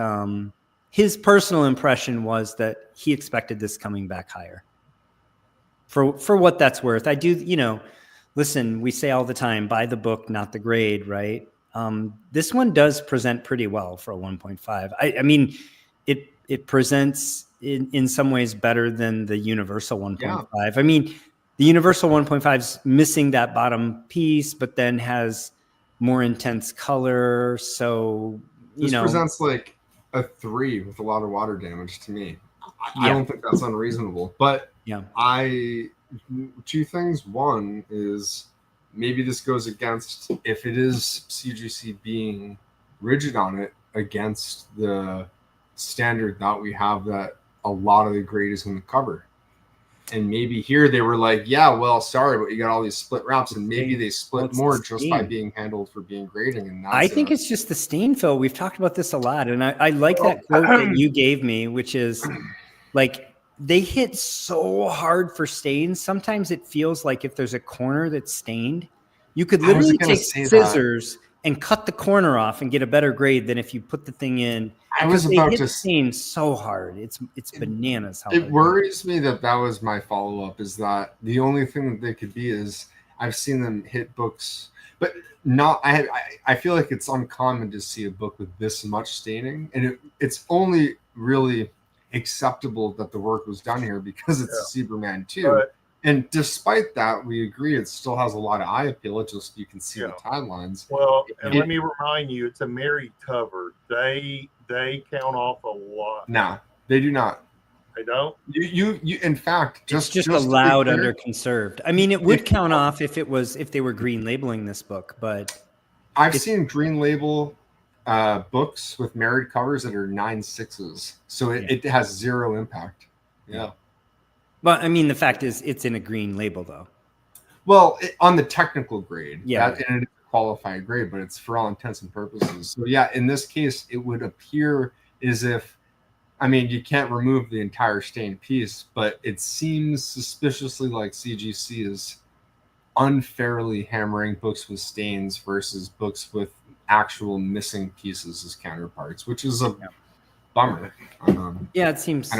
his personal impression was that he expected this coming back higher. For what that's worth. I do, listen, we say all the time, buy the book, not the grade, right? This one does present pretty well for a 1.5. I mean, it presents in some ways better than the Universal 1.5. Yeah. I mean, the Universal 1.5 is missing that bottom piece, but then has more intense color. So This presents like a 3 with a lot of water damage to me. I Yeah. don't think that's unreasonable. But Yeah. two things. One is maybe this goes against, if it is CGC being rigid on it, against the standard that we have that a lot of the grade is going to cover. And maybe here they were like, yeah, well, sorry, but you got all these split wraps, and maybe they split more just by being handled for being grading. And I think it's just the stain, Phil. We've talked about this a lot, and I like that quote that you gave me, which is like, they hit so hard for stains. Sometimes it feels like if there's a corner that's stained, you could literally take scissors and cut the corner off and get a better grade than if you put the thing in. I was about to stain so hard. It's bananas. How it worries me that was my follow-up, is that the only thing that they could be is, I've seen them hit books, but not. I feel like it's uncommon to see a book with this much staining, and it's only really acceptable that the work was done here because it's a Cyberman 2. Right. And despite that, we agree it still has a lot of eye appeal. It just, you can see the timelines. Well, and let me remind you, it's a married cover. They count off a lot. No, they do not. They don't. You in fact, just allowed under conserved. I mean, it would count off if they were green labeling this book, but I've seen green label books with married covers that are 9.6s, so it has zero impact. Yeah. Well, I mean, the fact is, it's in a green label, though. Well, on the technical grade, and it's a qualified grade, but it's for all intents and purposes. So, yeah, in this case, it would appear as if, I mean, you can't remove the entire stained piece, but it seems suspiciously like CGC is unfairly hammering books with stains versus books with actual missing pieces as counterparts, which is a bummer. It seems.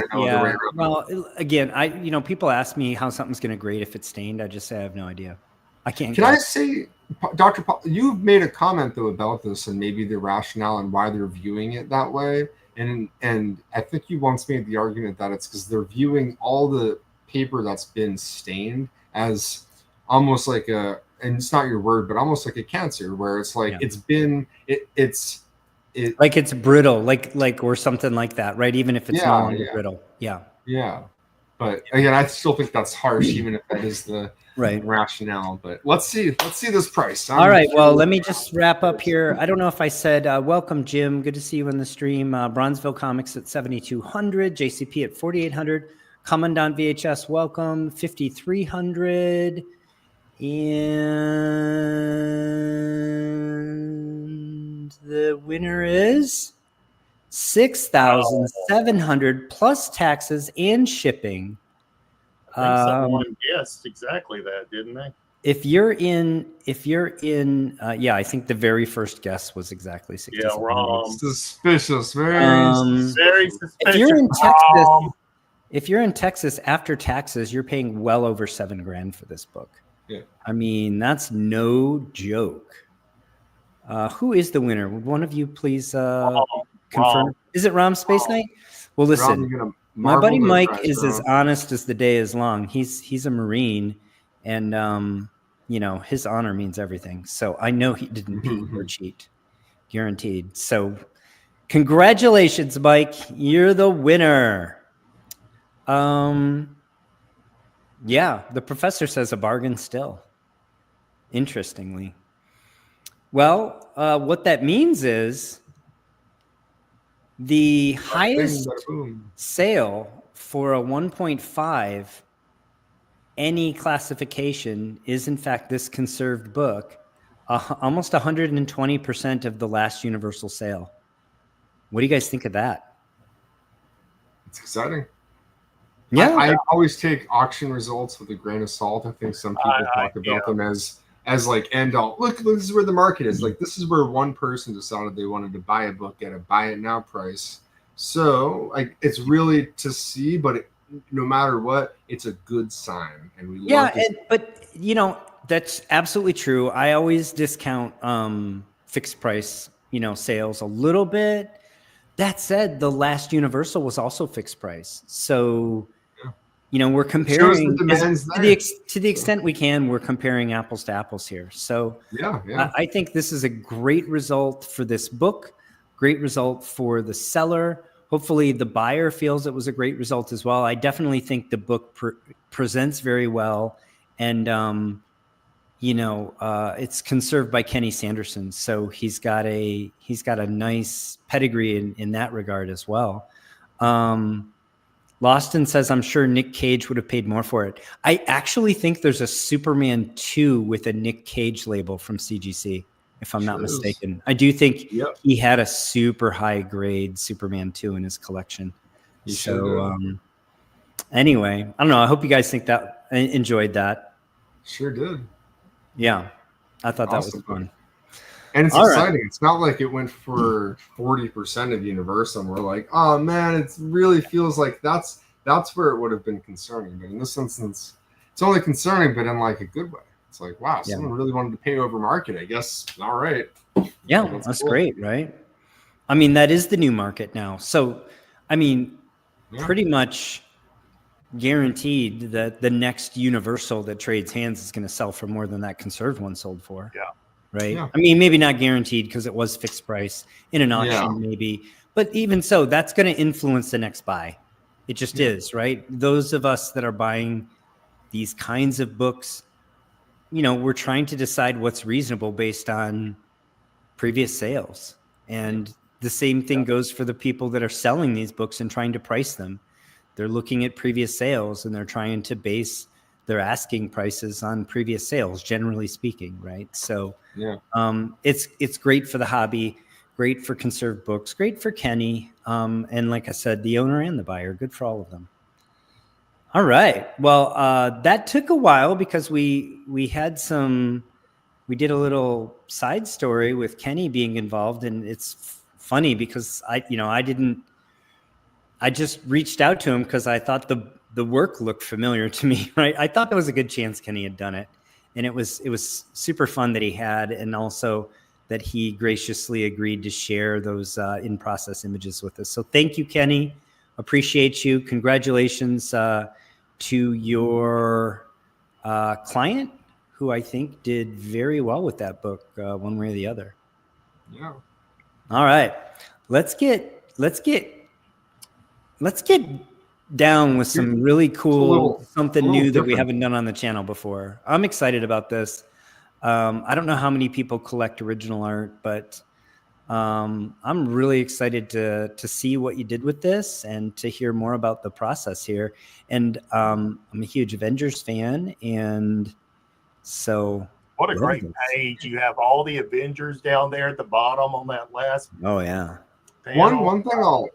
Well, again, people ask me how something's going to grade if it's stained. I just say I have no idea. I can't. Can I say, Dr. Paul, you've made a comment though about this and maybe the rationale and why they're viewing it that way, and I think you once made the argument that it's because they're viewing all the paper that's been stained as almost like and it's not your word, but almost like a cancer, where it's like it's like it's brittle, like or something like that, right? Even if it's no longer brittle. Yeah. But again, I still think that's harsh, even if that is the rationale. But let's see this price. All right. Well, let me just wrap up here. I don't know if I said welcome, Jim. Good to see you in the stream. Bronzeville Comics at 7,200, JCP at 4,800, Commandant VHS, welcome, 5,300. And the winner is 6,700 plus taxes and shipping. Someone guessed exactly that, didn't they? If you're in, I think the very first guess was exactly 6,700. Yeah, wrong. Suspicious, very suspicious. If you're in Texas after taxes, you're paying well over $7,000 for this book. Yeah. I mean, that's no joke. Who is the winner? Would one of you please confirm? Is it Rom Space Knight? Well, listen, my buddy Mike is as honest as the day is long. He's a Marine, and his honor means everything. So I know he didn't beat or cheat, guaranteed. So congratulations, Mike. You're the winner. Yeah, the professor says a bargain still. Interestingly. Well, what that means is the highest sale for a 1.5 any classification is, in fact, this conserved book, almost 120% of the last universal sale. What do you guys think of that? It's exciting. Yeah, I always take auction results with a grain of salt. I think some people talk about them as like end all. Look, this is where the market is. Like, this is where one person decided they wanted to buy a book at a buy it now price. So it's really to see, but no matter what, it's a good sign. And we but that's absolutely true. I always discount fixed price, sales a little bit. That said, the last Universal was also fixed price. So, we're comparing to the extent we can, we're comparing apples to apples here. So I think this is a great result for this book. great result for the seller. Hopefully the buyer feels it was a great result as well. I definitely think the book presents very well. And, it's conserved by Kenny Sanderson. So he's got a nice pedigree in that regard as well. Lawston says, I'm sure Nick Cage would have paid more for it. I actually think there's a Superman 2 with a Nick Cage label from CGC, if I'm not mistaken. I do think he had a super high grade Superman 2 in his collection. Anyway, I don't know. I hope you guys enjoyed that. Sure did. Yeah. I thought that was fun. And it's exciting. Right. It's not like it went for 40% of Universum. We're like, oh man, it really feels like that's where it would have been concerning. But in this instance, it's only concerning, but in like a good way. It's like, wow, someone really wanted to pay over market. I guess. All right. Yeah, that's cool. Great, right? I mean, that is the new market now. So, I mean, pretty much guaranteed that the next Universal that trades hands is going to sell for more than that conserved one sold for. Yeah. Right. Yeah. I mean, maybe not guaranteed because it was fixed price in an auction, maybe, but even so, that's going to influence the next buy. It just is, right? Those of us that are buying these kinds of books, we're trying to decide what's reasonable based on previous sales. And the same thing goes for the people that are selling these books and trying to price them. They're looking at previous sales and they're trying to base their asking prices on previous sales, generally speaking, right? So it's great for the hobby, great for conserved books, great for Kenny. And like I said, the owner and the buyer, good for all of them. All right. Well, that took a while because we did a little side story with Kenny being involved, and it's funny because I just reached out to him because I thought the work looked familiar to me, right? I thought there was a good chance Kenny had done it. And it was super fun that he had, and also that he graciously agreed to share those in-process images with us. So thank you, Kenny. Appreciate you. Congratulations to your client, who I think did very well with that book, one way or the other. Yeah. All right. Let's get down with some really cool, something new that we haven't done on the channel before. I'm excited about this. I don't know how many people collect original art, but I'm really excited to see what you did with this and to hear more about the process here. And I'm a huge Avengers fan, and so what a great page! You have all the Avengers down there at the bottom on that last. Oh yeah. One thing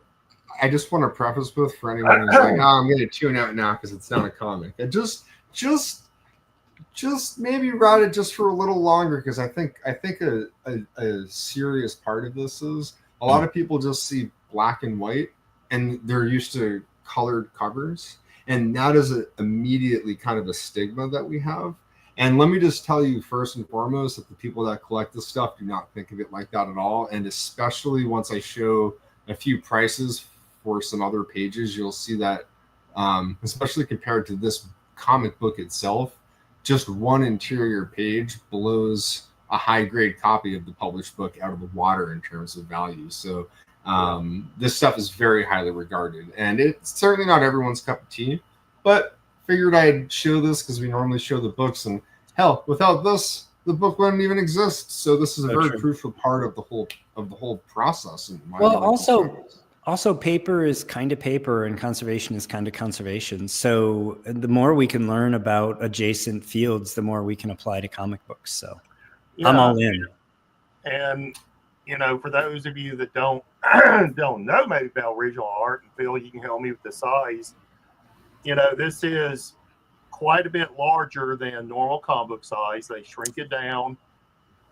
I just want to preface with for anyone who's like, I'm going to tune out now because it's not a comic. And just maybe ride it just for a little longer, because I think a serious part of this is a lot of people just see black and white and they're used to colored covers, and that is immediately kind of a stigma that we have. And let me just tell you first and foremost that the people that collect this stuff do not think of it like that at all. And especially once I show a few prices for some other pages, you'll see that, especially compared to this comic book itself, just one interior page blows a high grade copy of the published book out of the water in terms of value. So this stuff is very highly regarded, and it's certainly not everyone's cup of tea, but figured I'd show this because we normally show the books, and hell, without this, the book wouldn't even exist. So this is a very crucial part of the whole process. Also, paper is kind of paper and conservation is kind of conservation. So the more we can learn about adjacent fields, the more we can apply to comic books. So I'm all in. And, for those of you that don't know maybe about original art, and Phil, you can help me with the size, this is quite a bit larger than normal comic book size. They shrink it down.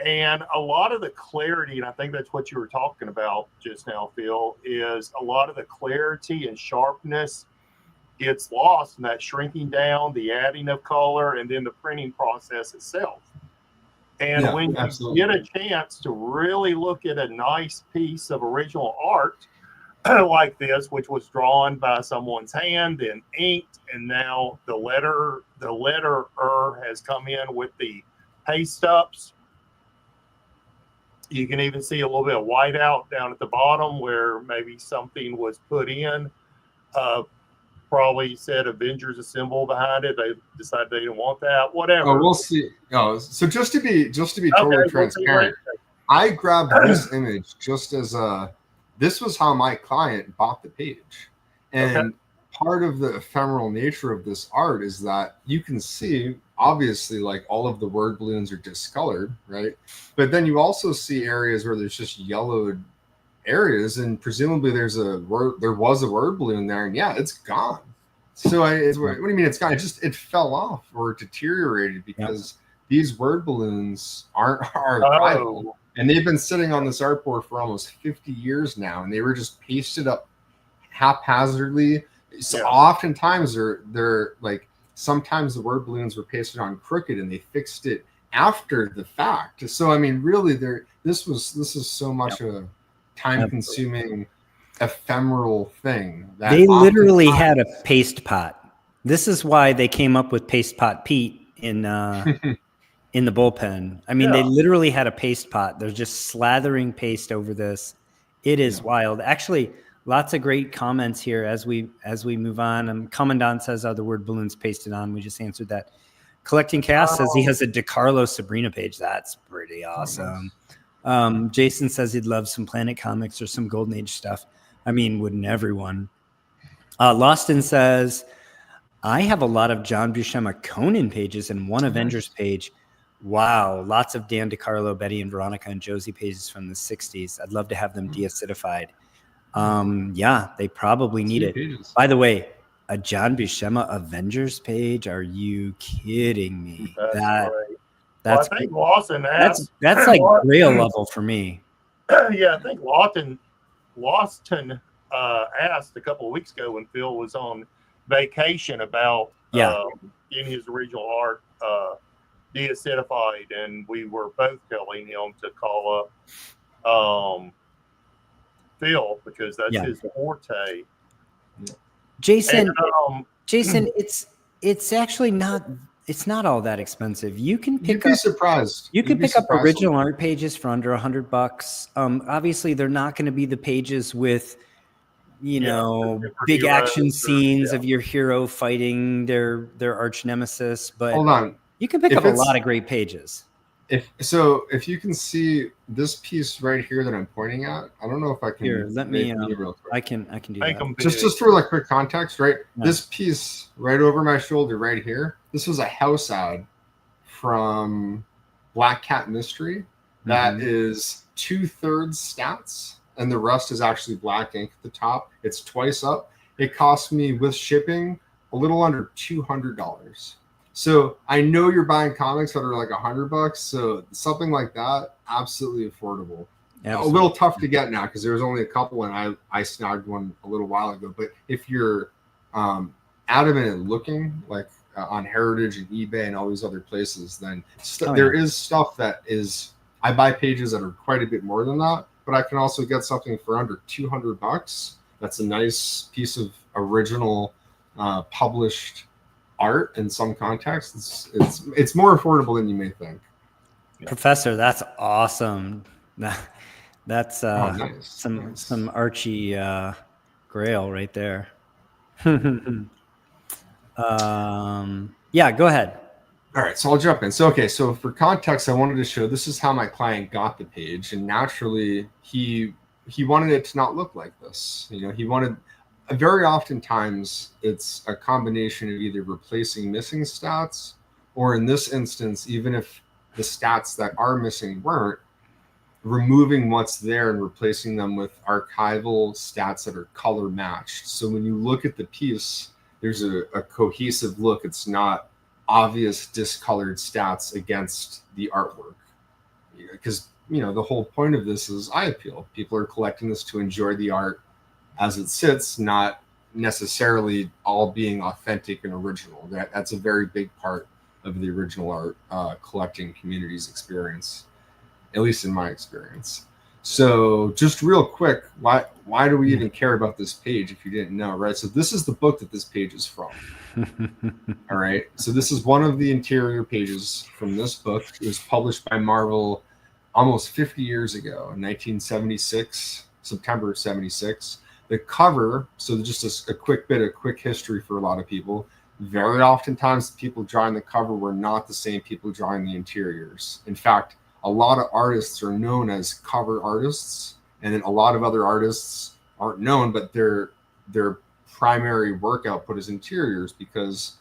And a lot of the clarity, and I think that's what you were talking about just now, Phil, is a lot of the clarity and sharpness gets lost in that shrinking down, the adding of color, and then the printing process itself. And when you get a chance to really look at a nice piece of original art like this, which was drawn by someone's hand and inked, and now the letterer has come in with the paste ups, You can even see a little bit of whiteout down at the bottom where maybe something was put in. Probably said Avengers Assemble behind it. They decided they didn't want that. Whatever. Oh, we'll see. Oh, so just to be totally we'll see transparent, I grabbed this image just as this was how my client bought the page. And part of the ephemeral nature of this art is that you can see, obviously, like all of the word balloons are discolored, right? But then you also see areas where there's just yellowed areas, and presumably there was a word balloon there, and yeah, it's gone. So what do you mean it's gone? It fell off or deteriorated because these word balloons aren't archival, and they've been sitting on this artboard for almost 50 years now, and they were just pasted up haphazardly. So oftentimes they're like, sometimes the word balloons were pasted on crooked and they fixed it after the fact. So I mean, really, this is so much a time-consuming, ephemeral thing. That they literally had a paste pot. This is why they came up with Paste Pot Pete in in the bullpen. I mean, they literally had a paste pot. They're just slathering paste over this. It is wild. Actually, lots of great comments here as we move on. Commandant says, "Are the word balloons pasted on?" We just answered that. Collecting Chaos says he has a DeCarlo Sabrina page. That's pretty awesome. Jason says he'd love some Planet Comics or some Golden Age stuff. I mean, wouldn't everyone? Loston says, I have a lot of John Buscema Conan pages and one Avengers page. Wow, lots of Dan DeCarlo, Betty and Veronica and Josie pages from the 60s. I'd love to have them deacidified. Yeah, they probably need it. Pages. By the way, a John Buscema Avengers page? Are you kidding me? That's I think Lawson asked. That's like Grail level for me. Yeah, I think Lawson asked a couple of weeks ago when Phil was on vacation about getting his original art deacidified, and we were both telling him to call up Phil because that's his forte. Jason, it's actually not. It's not all that expensive. You can pick up. Surprised. You can pick up original art pages for under $100. Obviously, they're not going to be the pages with, big action scenes of your hero fighting their arch nemesis. But hold on, you can pick up a lot of great pages. If you can see this piece right here that I'm pointing at, I don't know if I can. Here, let me. I can do that. Just for like quick context, right? No. This piece right over my shoulder, right here. This was a house ad from Black Cat Mystery. That is 2/3 stats, and the rest is actually black ink at the top. It's twice up. It cost me with shipping a little under $200. So I know you're buying comics that are like $100. So something like that, absolutely affordable. Absolutely. A little tough to get now because there was only a couple, and I snagged one a little while ago. But if you're adamant in looking like on Heritage and eBay and all these other places, then there is stuff that is. I buy pages that are quite a bit more than that, but I can also get something for under $200. That's a nice piece of original published art in some contexts. It's more affordable than you may think. Professor, that's awesome. That's nice. some Archie Grail right there. Yeah, go ahead. All right, so I'll jump in. So for context, I wanted to show this is how my client got the page, and naturally he wanted it to not look like this. He wanted. Very oftentimes, it's a combination of either replacing missing stats, or in this instance, even if the stats that are missing weren't, removing what's there and replacing them with archival stats that are color matched. So when you look at the piece, there's a cohesive look. It's not obvious discolored stats against the artwork. Because, the whole point of this is eye appeal. People are collecting this to enjoy the art as it sits, not necessarily all being authentic and original. That's a very big part of the original art collecting community's experience, at least in my experience. So just real quick, why do we even care about this page if you didn't know, right? So this is the book that this page is from. All right. So this is one of the interior pages from this book. It was published by Marvel almost 50 years ago, in 1976, September of 76. The cover, so just a quick history for a lot of people. Very oftentimes, the people drawing the cover were not the same people drawing the interiors. In fact, a lot of artists are known as cover artists, and then a lot of other artists aren't known, but their primary work output is interiors, because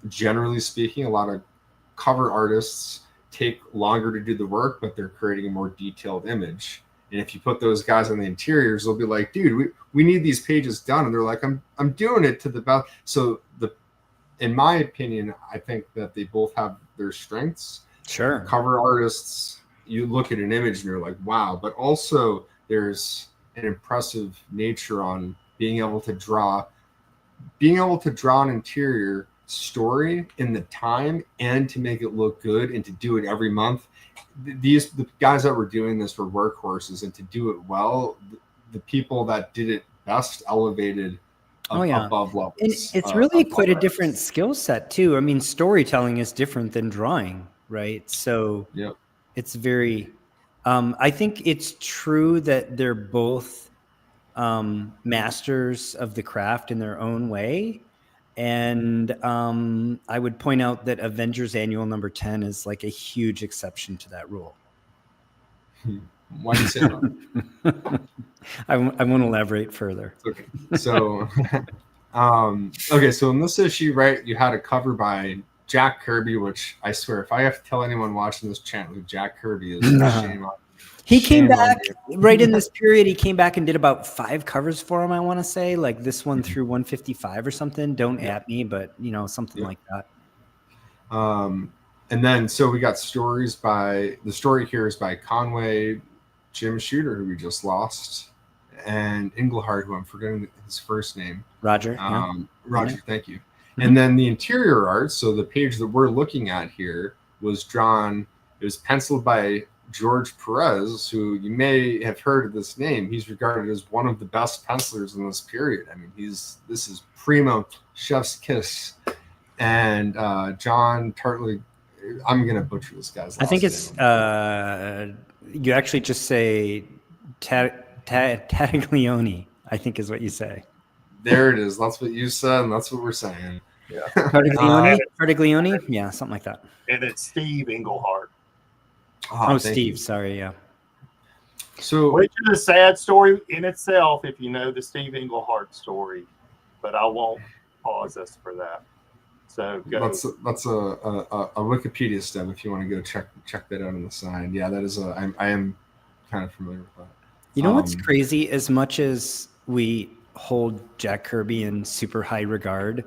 generally speaking, a lot of cover artists take longer to do the work, but they're creating a more detailed image. And if you put those guys on the interiors, they'll be like, dude, we need these pages done. And they're like, I'm doing it to the best. So in my opinion, I think that they both have their strengths. Sure. Cover artists, you look at an image and you're like, wow. But also there's an impressive nature on being able to draw an interior story in the time and to make it look good and to do it every month. The guys that were doing this were workhorses, and to do it well, the people that did it best elevated above levels. And it's really quite a different skill set too. I mean, storytelling is different than drawing, right? So it's very, I think it's true that they're both masters of the craft in their own way. And I would point out that Avengers Annual number 10 is like a huge exception to that rule. Why do you say that? I won't elaborate further. Okay. So, okay. So in this issue, right, you had a cover by Jack Kirby, which I swear, if I have to tell anyone watching this channel who Jack Kirby is, shame on. He came back right in this period. He came back and did about 5 covers for him. I want to say, like this one through 155 or something. Don't at me, but something like that. And then so we got the story here is by Conway Jim Shooter, who we just lost, and Englehart, who I'm forgetting his first name. Roger. Roger, thank you. And then the interior art. So the page that we're looking at here was drawn. It was penciled by George Perez, who you may have heard of this name. He's regarded as one of the best pencilers in this period. I mean, this is primo chef's kiss. And John Tartley, I'm gonna butcher this guy's last name. I think it's you actually just say Tartaglione, I think is what you say. There it is. That's what you said, and that's what we're saying. Yeah. Tartaglione? Yeah, something like that. And it's Steve Englehart. Oh, Steve. Sorry, yeah. So, which is a sad story in itself if you know the Steve Englehart story, but I won't pause us for that. So go. That's a Wikipedia step if you want to go check that out on the side. Yeah, that is I am kind of familiar with that. You know what's crazy? As much as we hold Jack Kirby in super high regard,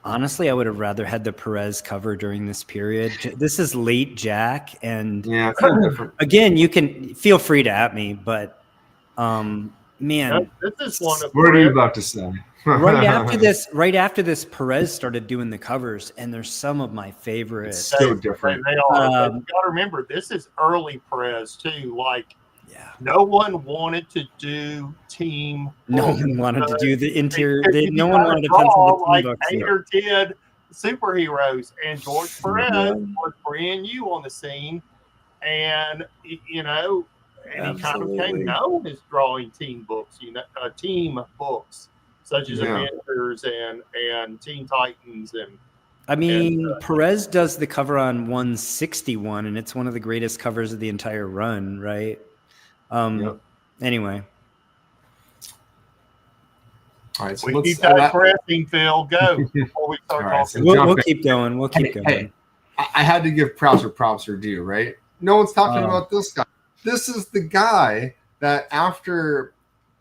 honestly, I would have rather had the Perez cover during this period. This is late Jack, and it's a little different. Again, you can feel free to at me, but man, this is one of what are you about to say? right after this, Perez started doing the covers, and there's some of my favorites. It's so different. They are. You got to remember, this is early Perez too. Like, no one wanted to do team. No one wanted to do the interior. No one wanted to pencil the like team books. 8 or 10 superheroes, and George Perez was brand new on the scene, and he kind of became known as drawing team books. Team books such as Avengers and Teen Titans and. I mean, Perez does the cover on 161, and it's one of the greatest covers of the entire run, right? Anyway. All right, so we keep digressing, Phil. Go before we start talking. So we'll keep going. We'll keep going. Hey, I had to give props where props are due, right? No one's talking about this guy. This is the guy that after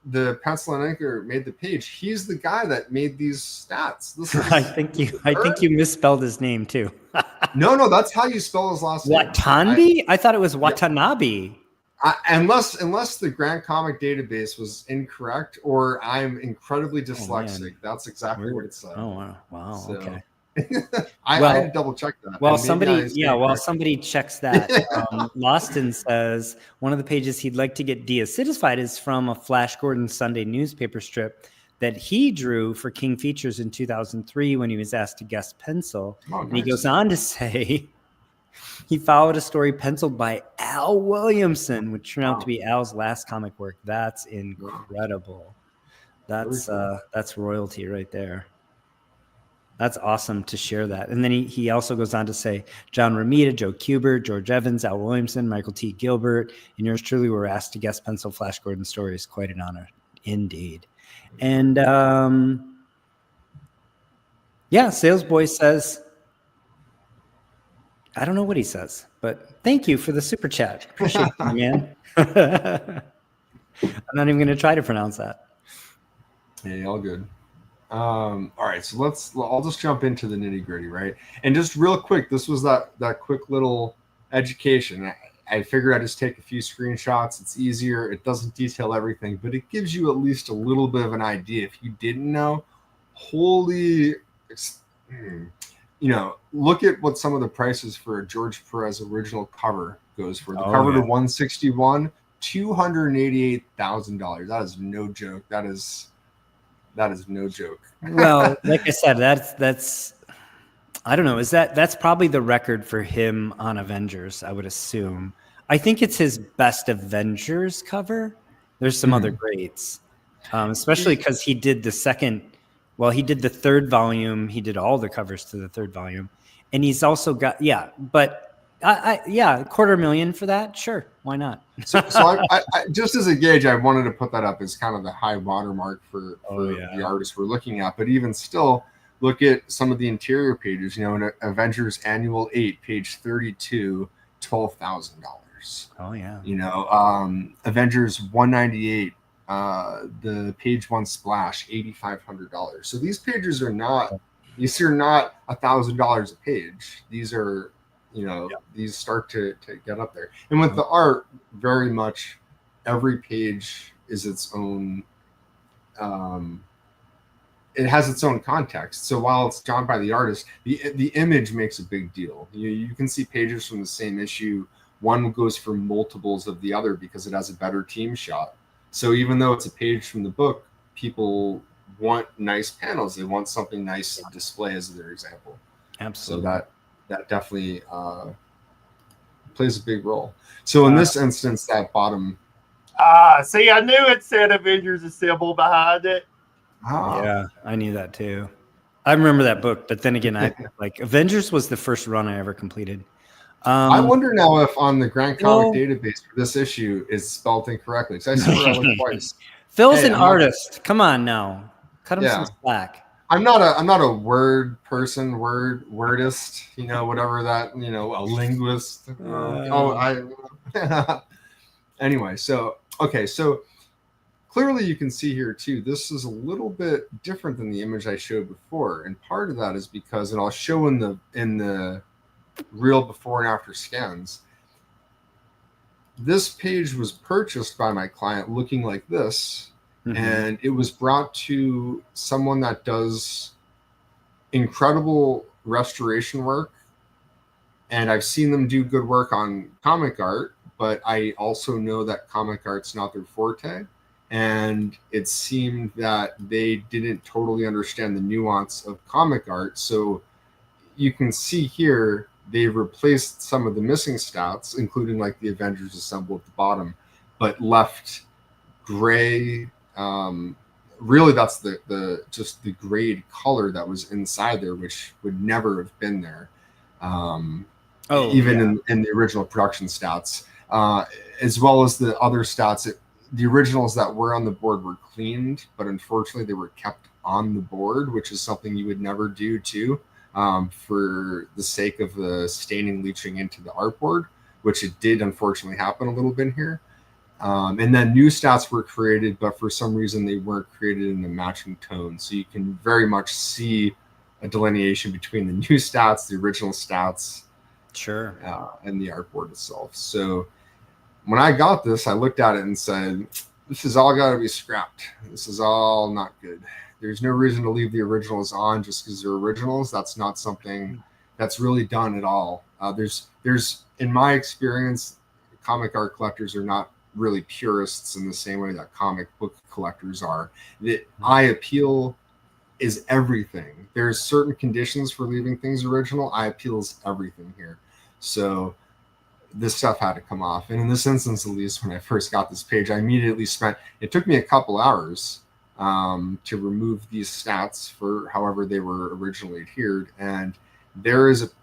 the pencil and anchor made the page, he's the guy that made these stats. I think you misspelled his name too. No, that's how you spell his last name. Watanabe? I thought it was Watanabe. Unless the Grant Comic database was incorrect, or I'm incredibly dyslexic. That's exactly what it said. Oh wow! So, okay. I had to double check that. Well, somebody checks that. Lawston says one of the pages he'd like to get deacidified is from a Flash Gordon Sunday newspaper strip that he drew for King Features in 2003 when he was asked to guest pencil. Oh, nice. And he goes on to say, He followed a story penciled by Al Williamson, which turned out to be Al's last comic work. That's incredible. That's royalty right there. That's awesome to share that. And then he also goes on to say, John Romita, Joe Kubert, George Evans, Al Williamson, Michael T. Gilbert, and yours truly were asked to guest pencil Flash Gordon stories. Quite an honor, indeed. And Sales Boy says, I don't know what he says, but thank you for the super chat. Appreciate it, man. I'm not even going to try to pronounce that. Yeah, all good. All right, so I'll just jump into the nitty gritty, right? And just real quick, this was that quick little education. I figured I'd just take a few screenshots. It's easier. It doesn't detail everything, but it gives you at least a little bit of an idea. If you didn't know, look at what some of the prices for a George Perez original cover goes for. The cover to 161, $288,000. That is no joke. That is no joke. Well, like I said, that's I don't know. That's probably the record for him on Avengers, I would assume. I think it's his best Avengers cover. There's some other greats, especially because he did the third volume. He did all the covers to the third volume, and he's also got $250,000 for that. Sure, why not? so I just as a gauge, I wanted to put that up as kind of the high watermark for the artists we're looking at. But even still, look at some of the interior pages. In Avengers Annual 8, page 32, $12,000. Oh yeah. Avengers 198, the page one splash, $8,500. So these pages are not $1,000 a page. These are these start to get up there. And with the art, very much every page is its own, it has its own context. So while it's drawn by the artist, the image makes a big deal. You can see pages from the same issue. One goes for multiples of the other because it has a better team shot. So even though it's a page from the book, people want nice panels. They want something nice to display as their example. Absolutely. So that definitely plays a big role. So in this instance, that bottom. See, I knew it said Avengers assemble behind it. Yeah, I knew that too. I remember that book, but then again, Avengers was the first run I ever completed. I wonder now if on the Grand Comic database for this issue is spelled incorrectly. Because I swear I looked twice. Phil's an artist. Come on now, cut him some slack. I'm not a word person, wordist, whatever that, a linguist. Anyway, so clearly you can see here too, this is a little bit different than the image I showed before. And part of that is because, and I'll show in the real before and after scans, this page was purchased by my client looking like this. And it was brought to someone that does incredible restoration work. And I've seen them do good work on comic art, but I also know that comic art's not their forte. And it seemed that they didn't totally understand the nuance of comic art. So you can see here, they've replaced some of the missing stats, including like the Avengers Assemble at the bottom, but left gray. Really, that's the just the grade color that was inside there, which would never have been there, in the original production stats, as well as the other stats. The originals that were on the board were cleaned, but unfortunately they were kept on the board, which is something you would never do too, for the sake of the staining leaching into the artboard, which it did unfortunately happen a little bit here. And then new stats were created, but for some reason they weren't created in the matching tone. So you can very much see a delineation between the new stats, the original stats, sure, and the artboard itself. So when I got this, I looked at it and said, this is all got to be scrapped. This is all not good. There's no reason to leave the originals on just because they're originals. That's not something that's really done at all. There's in my experience, comic art collectors are not really purists in the same way that comic book collectors are. The eye appeal is everything. There's certain conditions for leaving things original. Eye appeal is everything here. So this stuff had to come off. And in this instance, at least when I first got this page, I immediately it took me a couple hours to remove these stats for however they were originally adhered. And there is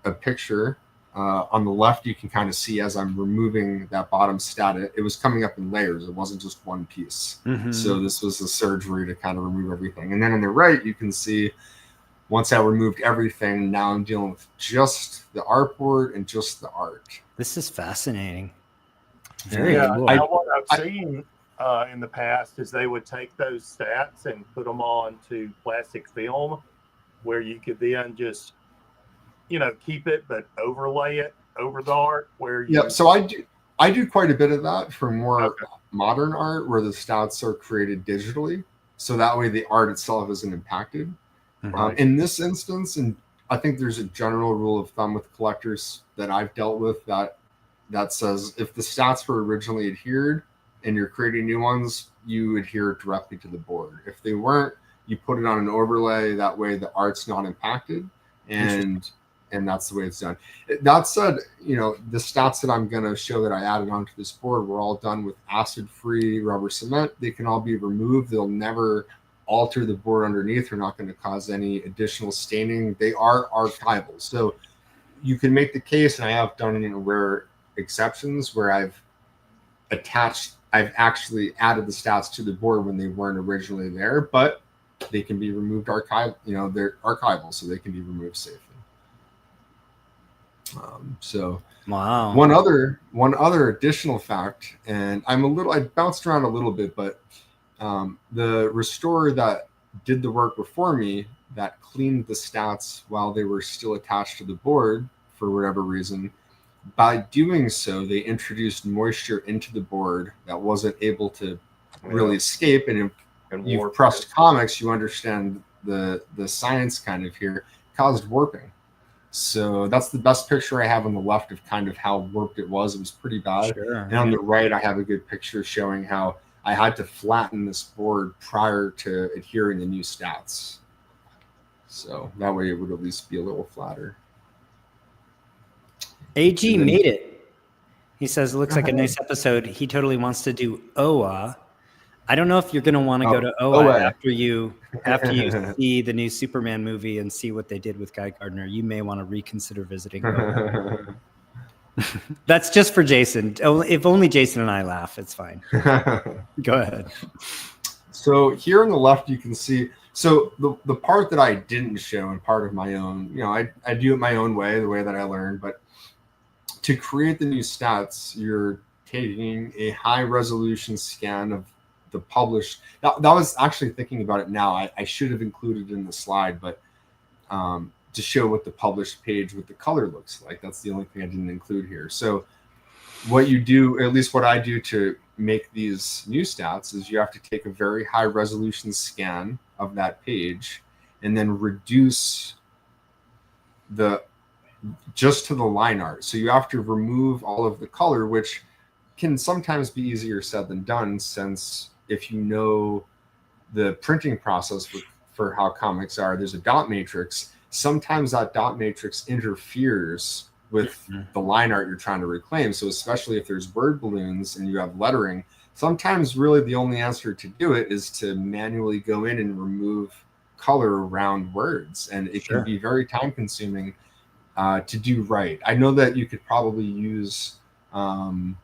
a picture on the left. You can kind of see as I'm removing that bottom stat, it was coming up in layers. It wasn't just one piece. So this was a surgery to kind of remove everything. And then on the right, you can see once I removed everything, now I'm dealing with just the artboard and just the art. This is fascinating. Very cool. What I've seen in the past is they would take those stats and put them onto plastic film, where you could then just, keep it but overlay it over the art. So I do quite a bit of that for more modern art, where the stats are created digitally, so that way the art itself isn't impacted. In this instance, and I think there's a general rule of thumb with collectors that I've dealt with that says if the stats were originally adhered and you're creating new ones, you adhere directly to the board. If they weren't, you put it on an overlay. That way the art's not impacted, and that's the way it's done. That said, the stats that I'm going to show that I added onto this board were all done with acid-free rubber cement. They can all be removed. They'll never alter the board underneath. They're not going to cause any additional staining. They are archival. So you can make the case, and I have done it in rare exceptions where I've actually added the stats to the board when they weren't originally there, but they can be removed they're archival, so they can be removed safely. So wow. One other additional fact, and I bounced around a little bit, but the restorer that did the work before me, that cleaned the stats while they were still attached to the board for whatever reason, by doing so, they introduced moisture into the board that wasn't able to really escape. And if you've pressed comics, you understand the science kind of here, caused warping. So that's the best picture I have on the left of kind of how warped it was. It was pretty bad. Sure. And on the right, I have a good picture showing how I had to flatten this board prior to adhering the new stats. So that way it would at least be a little flatter. AG made it. He says, it looks like a nice episode. He totally wants to do OA. I don't know if you're going to want to go to OA after you see the new Superman movie and see what they did with Guy Gardner. You may want to reconsider visiting OA. That's just for Jason. If only Jason and I laugh, it's fine. Go ahead. So here on the left, you can see, so the part that I didn't show and part of my own, I do it my own way, the way that I learned, but to create the new stats, you're taking a high resolution scan of the published. That was actually thinking about it now. I should have included it in the slide, but to show what the published page with the color looks like. That's the only thing I didn't include here. So what you do, at least what I do to make these new stats, is you have to take a very high resolution scan of that page and then reduce just to the line art. So you have to remove all of the color, which can sometimes be easier said than done, since if you know the printing process for how comics are, there's a dot matrix. Sometimes that dot matrix interferes with the line art you're trying to reclaim. So especially if there's word balloons and you have lettering, sometimes really the only answer to do it is to manually go in and remove color around words. And it can be very time consuming to do right. I know that you could probably use some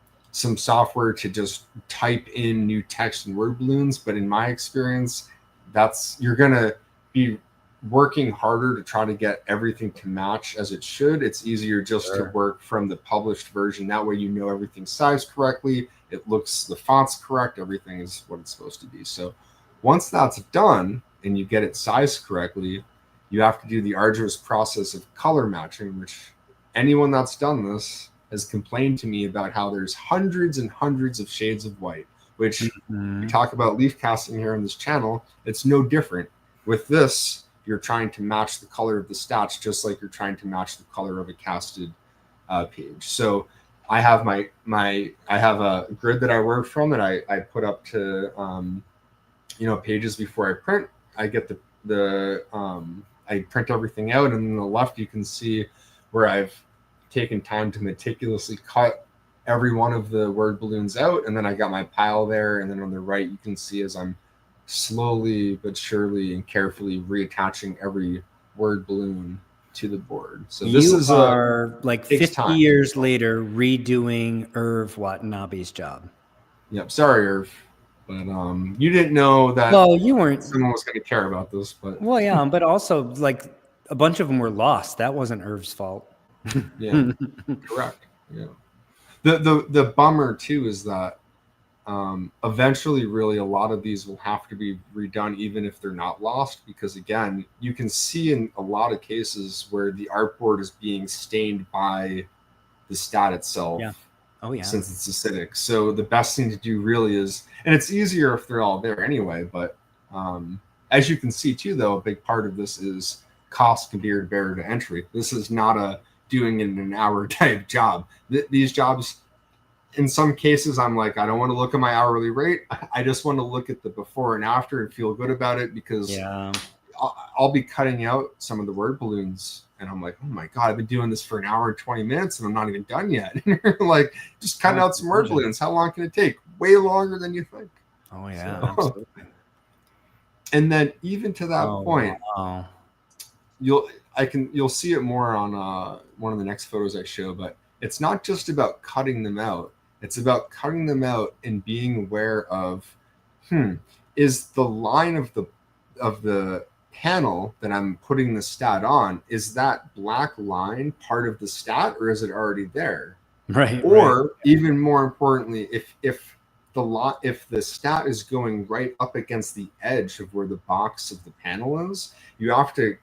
software to just type in new text and word balloons, but in my experience, you're gonna be working harder to try to get everything to match as it should. It's easier just to work from the published version. That way you know everything's sized correctly, the font's correct, everything is what it's supposed to be. So once that's done and you get it sized correctly, you have to do the arduous process of color matching, which anyone that's done this has complained to me about how there's hundreds and hundreds of shades of white, which we talk about leaf casting here on this channel. It's no different. With this, you're trying to match the color of the stats just like you're trying to match the color of a casted page. So I have I have a grid that I work from that I put up to pages before I print. I get I print everything out, and on the left you can see where I've taken time to meticulously cut every one of the word balloons out, and then I got my pile there, and then on the right you can see as I'm slowly but surely and carefully reattaching every word balloon to the board. So this You is are like takes 50 time. years later redoing Irv Watanabe's job. Yep, sorry, Irv, but you didn't know that Well, you weren't. someone was going to care about this, but Well, yeah, but also like a bunch of them were lost. That wasn't Irv's fault. yeah, correct. Yeah, the bummer too is that eventually, really, a lot of these will have to be redone, even if they're not lost, because again, you can see in a lot of cases where the artboard is being stained by the stat itself. Yeah. Oh yeah. Since it's acidic. So the best thing to do really is, and it's easier if they're all there anyway, but as you can see too, though, a big part of this is cost compared to barrier to entry. This is not a doing it in an hour type job. These jobs, in some cases, I'm like, I don't want to look at my hourly rate. I just want to look at the before and after and feel good about it, because Yeah. I'll be cutting out some of the word balloons, and I'm like, oh my God, I've been doing this for an hour and 20 minutes and I'm not even done yet. Like, just cutting out some word balloons. How long can it take? Way longer than you think. Oh yeah. So- Absolutely. And then even to that point, Wow. you'll see it more on one of the next photos I show, but it's not just about cutting them out. It's about cutting them out and being aware of, is the line of the panel that I'm putting the stat on, is that black line part of the stat, or is it already there? Right. Or even more importantly, if the stat is going right up against the edge of where the box of the panel is, you have to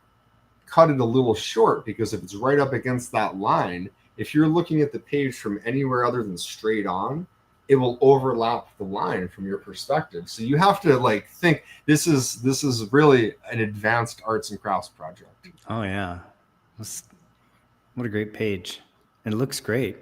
cut it a little short, because if it's right up against that line, if you're looking at the page from anywhere other than straight on, it will overlap the line from your perspective. So you have to like think, this is really an advanced arts and crafts project. Oh yeah. What a great page. And it looks great.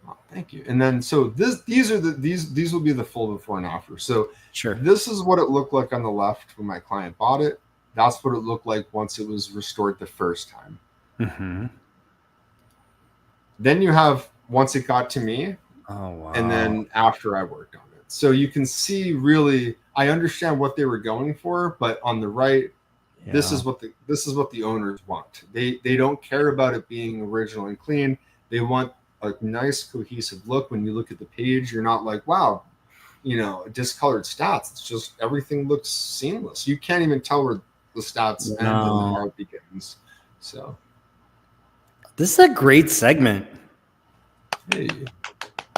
Oh, thank you. And then so these will be the full before and after. So Sure. this is what it looked like on the left when my client bought it. That's what it looked like once it was restored the first time. Mm-hmm. Then you have once it got to me, Oh wow. and then after I worked on it. So you can see, really, I understand what they were going for, but on the right, this is what the owners want. They don't care about it being original and clean. They want a nice cohesive look. When you look at the page, you're not like, wow, discolored stats. It's just everything looks seamless. You can't even tell where the stats end and the art begins. So this is a great segment. hey.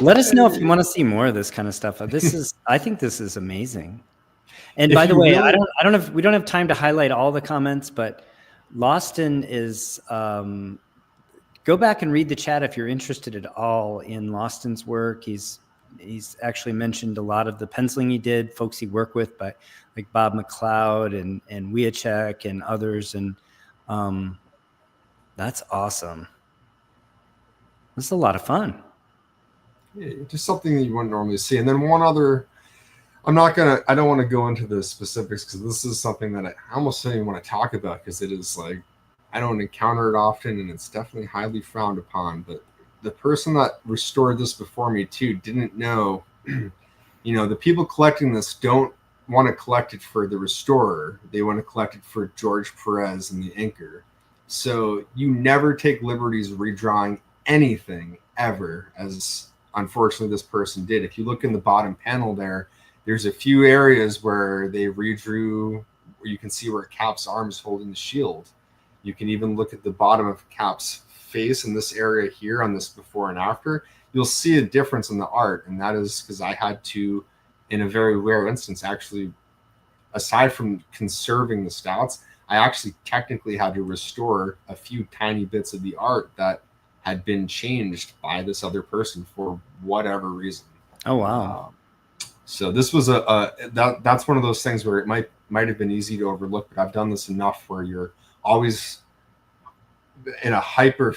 Let us know if you want to see more of this kind of stuff. I think this is amazing. And If by the you way, really- we don't have time to highlight all the comments, but Lawston is, go back and read the chat if you're interested at all in Lawston's work. He's actually mentioned a lot of the penciling he did, folks he worked with, but like Bob McLeod and Wiacek and others. And that's awesome. This is a lot of fun. Yeah, just something that you wouldn't normally see. And then one other, I don't want to go into the specifics, because this is something that I almost don't even want to talk about, because it is like, I don't encounter it often, and it's definitely highly frowned upon. But the person that restored this before me too didn't know, the people collecting this don't want to collect it for the restorer. They want to collect it for George Perez and the inker. So you never take liberties redrawing anything ever, as unfortunately this person did. If you look in the bottom panel there's a few areas where they redrew, where you can see where Cap's arm is holding the shield. You can even look at the bottom of Cap's face in this area here on this before and after. You'll see a difference in the art, and that is because I had to, in a very rare instance, actually, aside from conserving the stats, I actually technically had to restore a few tiny bits of the art that had been changed by this other person for whatever reason. Oh wow. So this was that's one of those things where it might have been easy to overlook, but I've done this enough where you're always in a hyper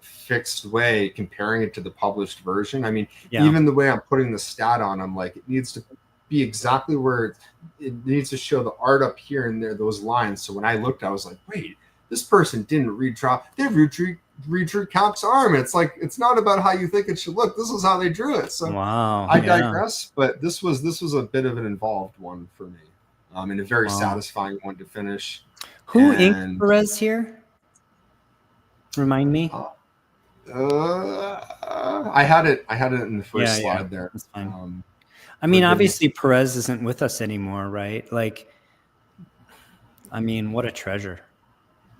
fixed way comparing it to the published version. I mean, even the way I'm putting the stat on, I'm like, it needs to be exactly where it needs to show the art up here and there, those lines. So when I looked, I was like, wait, this person didn't redraw. They redrew Cap's arm. It's like, it's not about how you think it should look. This is how they drew it. So Wow. I yeah. digress, but this was a bit of an involved one for me, and a very Wow. satisfying one to finish. Who And- inked Perez here? Remind me. I had it in the first Yeah, slide there. That's fine. I for mean, the- obviously Perez isn't with us anymore, right? Like, I mean, what a treasure.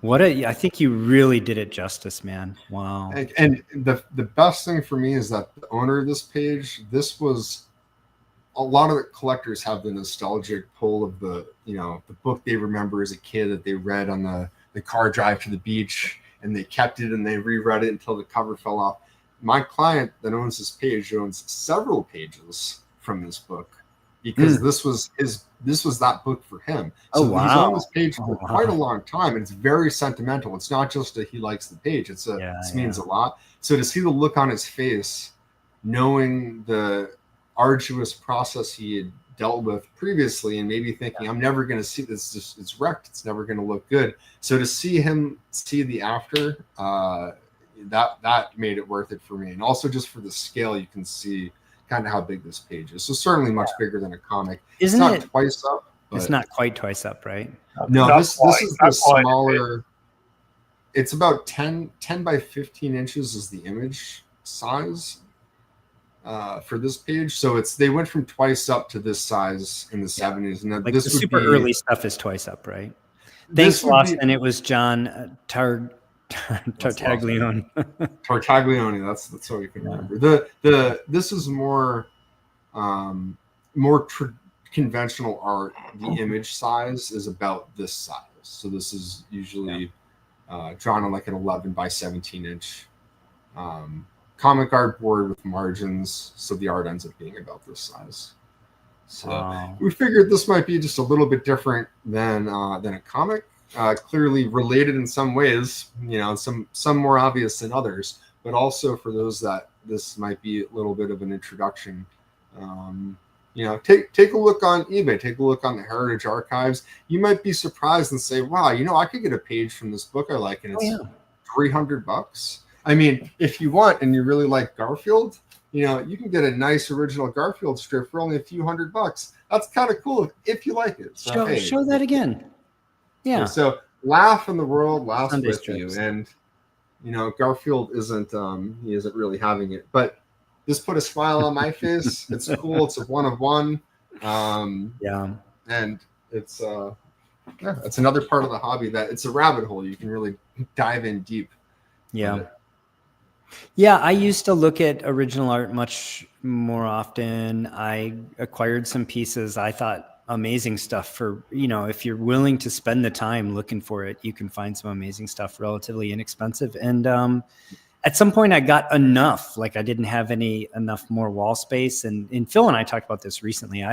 I think you really did it justice, man. Wow. And the best thing for me is that the owner of this page, this was a lot of the collectors have the nostalgic pull of the book they remember as a kid that they read on the car drive to the beach, and they kept it and they reread it until the cover fell off. My client that owns this page owns several pages from this book because this was that book for him. So Oh, wow. he's owned this page for Oh, quite a wow. long time, and it's very sentimental. It's not just that he likes the page. This means a lot. So to see the look on his face, knowing the arduous process he had dealt with previously, and maybe thinking, I'm never going to see this, it's wrecked, it's never going to look good. So to see him see the after, that made it worth it for me. And also just for the scale, you can see kind of how big this page is. So certainly much bigger than a comic. Isn't it's not it? twice up. It's not quite twice up, right? No, Not this quite, is not the quite. smaller. It's about 10 by 15 inches is the image size for this page. So they went from twice up to this size in the 70s. And Like this the would super be, early stuff is twice up, right? this Thanks, would Lawson. be- It was John Tartaglione. Tartaglione. That's what you can remember. This is more conventional art. The image size is about this size. So this is usually drawn on like an 11 by 17 inch comic art board with margins. So the art ends up being about this size. So Wow. we figured this might be just a little bit different than a comic. Clearly related in some ways, some more obvious than others, but also for those that this might be a little bit of an introduction. Take a look on eBay, take a look on the Heritage Archives. You might be surprised and say, wow, I could get a page from this book I like, and it's $300. I mean, if you want and you really like Garfield, you can get a nice original Garfield strip for only a few $100. That's kind of cool if you like it. So, Show that again. Yeah. So laugh and the world laughs Sunday with strips. you. And, Garfield isn't really having it. But this put a smile on my face. It's cool. It's a one of one. Yeah. And it's another part of the hobby that it's a rabbit hole. You can really dive in deep. Yeah. Yeah, I used to look at original art much more often. I acquired some pieces. I thought amazing stuff for, if you're willing to spend the time looking for it, you can find some amazing stuff relatively inexpensive. And at some point I got enough, like I didn't have enough more wall space. And Phil and I talked about this recently.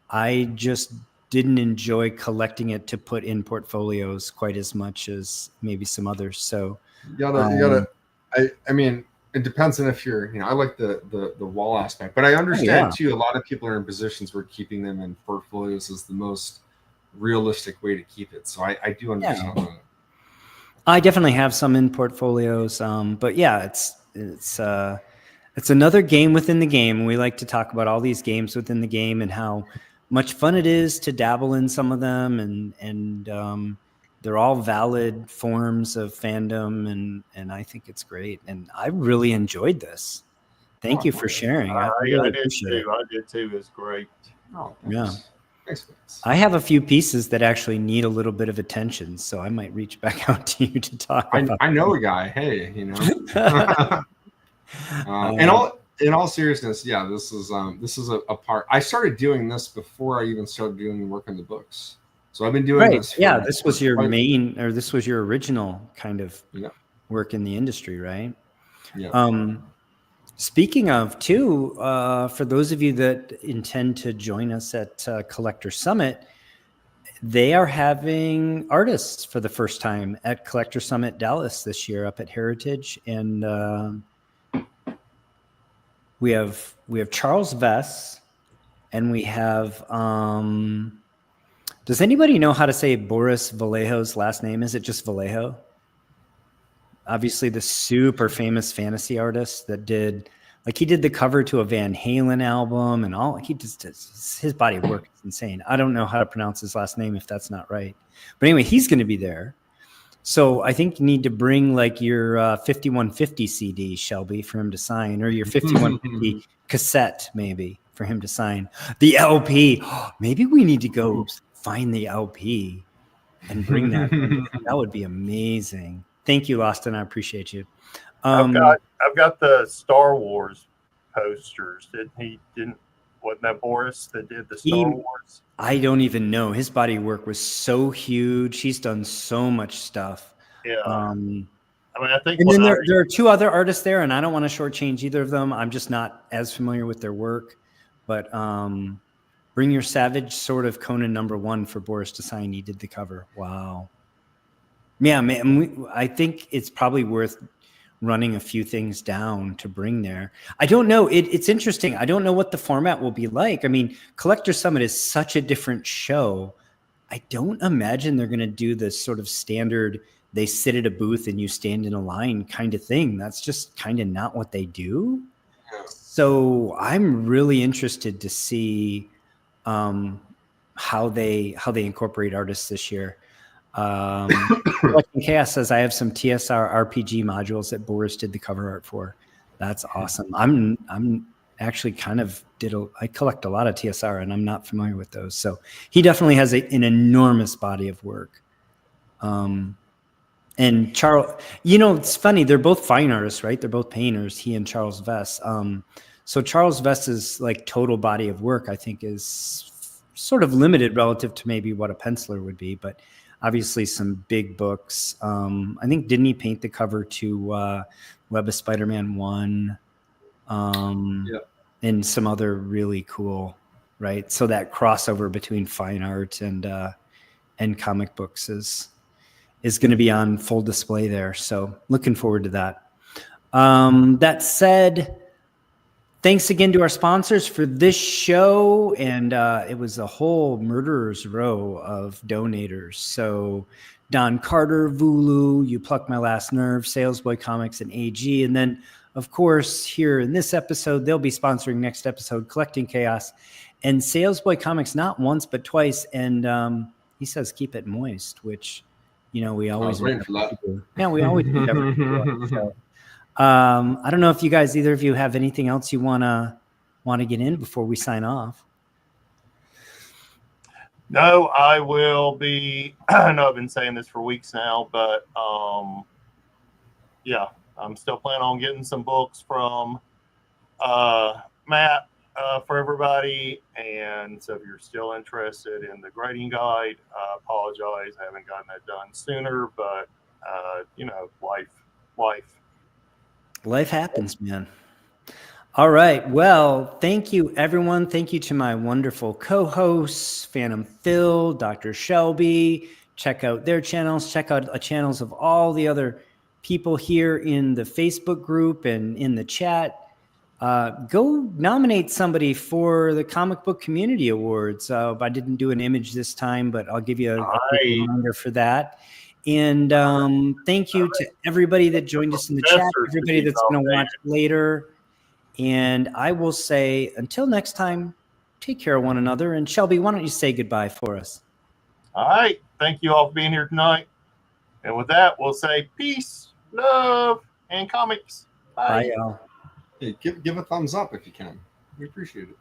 I just didn't enjoy collecting it to put in portfolios quite as much as maybe some others. So you gotta I mean, it depends on if you're, I like the wall aspect, but I understand too, a lot of people are in positions where keeping them in portfolios is the most realistic way to keep it. So I do understand that. I definitely have some in portfolios. But yeah, it's another game within the game. We like to talk about all these games within the game and how much fun it is to dabble in some of them, and they're all valid forms of fandom, and I think it's great. And I really enjoyed this. Thank you for sharing. I really I did appreciate it. too. I did too. It's great. Oh, Yeah. Thanks, guys. I have a few pieces that actually need a little bit of attention, so I might reach back out to you to talk about. I know a guy. Hey, in all seriousness, yeah, this is a part. I started doing this before I even started doing work on the books. So I've been doing this. Yeah, this was your this was your original kind of work in the industry, right? Yeah. Speaking of too, for those of you that intend to join us at Collector Summit, they are having artists for the first time at Collector Summit Dallas this year up at Heritage, and we have Charles Vess, and we have. Does anybody know how to say Boris Vallejo's last name? Is it just Vallejo? obviously the super famous fantasy artist that did, like, he did the cover to a Van Halen album and all. He just does, his body of work is insane. I don't know how to pronounce his last name if that's not right, but anyway, he's going to be there. So I think you need to bring like your 5150 CD, Shelby, for him to sign, or your 5150 cassette maybe for him to sign. The LP, maybe we need to go find the LP and bring that. That would be amazing. Thank you, Austin. I appreciate you. I've got the Star Wars posters. Wasn't that Boris that did the Star Wars? I don't even know. His body of work was so huge. He's done so much stuff. Yeah. I think. And then there are two other artists there, and I don't want to shortchange either of them. I'm just not as familiar with their work. But Bring Your Savage, sort of Conan #1 for Boris to sign. He did the cover. Wow. Yeah, man. I think it's probably worth running a few things down to bring there. I don't know. It's interesting. I don't know what the format will be like. I mean, Collector Summit is such a different show. I don't imagine they're going to do this sort of standard, they sit at a booth and you stand in a line kind of thing. That's just kind of not what they do. So I'm really interested to see how they incorporate artists this year. Chaos says, I have some TSR RPG modules that Boris did the cover art for. That's awesome. I'm actually I collect a lot of TSR and I'm not familiar with those. So he definitely has an enormous body of work. And Charles, it's funny. They're both fine artists, right? They're both painters, he and Charles Vess. So Charles Vess's like total body of work, I think, is sort of limited relative to maybe what a penciler would be, but obviously some big books. I think, didn't he paint the cover to Web of Spider-Man 1? And some other really cool, right? So that crossover between fine art and comic books is going to be on full display there. So looking forward to that. That said, thanks again to our sponsors for this show. And it was a whole murderer's row of donators. So Don Carter, Vulu, You Pluck My Last Nerve, Salesboy Comics, and AG. And then, of course, here in this episode, they'll be sponsoring next episode, Collecting Chaos. And Salesboy Comics, not once, but twice. And he says, keep it moist, which, we always do. Yeah, we always do. So, I don't know if either of you have anything else you want to get in before we sign off. No, I will be. I know I've been saying this for weeks now, but yeah, I'm still planning on getting some books from Matt for everybody. And so if you're still interested in the grading guide, I apologize. I haven't gotten that done sooner, but life happens, man. All right. Well, thank you, everyone. Thank you to my wonderful co-hosts, Phantom Phil, Dr. Shelby. Check out their channels. Check out the channels of all the other people here in the Facebook group and in the chat. Go nominate somebody for the Comic Book Community Awards. I didn't do an image this time, but I'll give you a quick reminder for that. And thank you to everybody that joined us in the chat, everybody that's going to watch later. And I will say, until next time, take care of one another. And Shelby, why don't you say goodbye for us? All right. Thank you all for being here tonight. And with that, we'll say peace, love, and comics. Bye. Bye, y'all. Hey, give a thumbs up if you can. We appreciate it.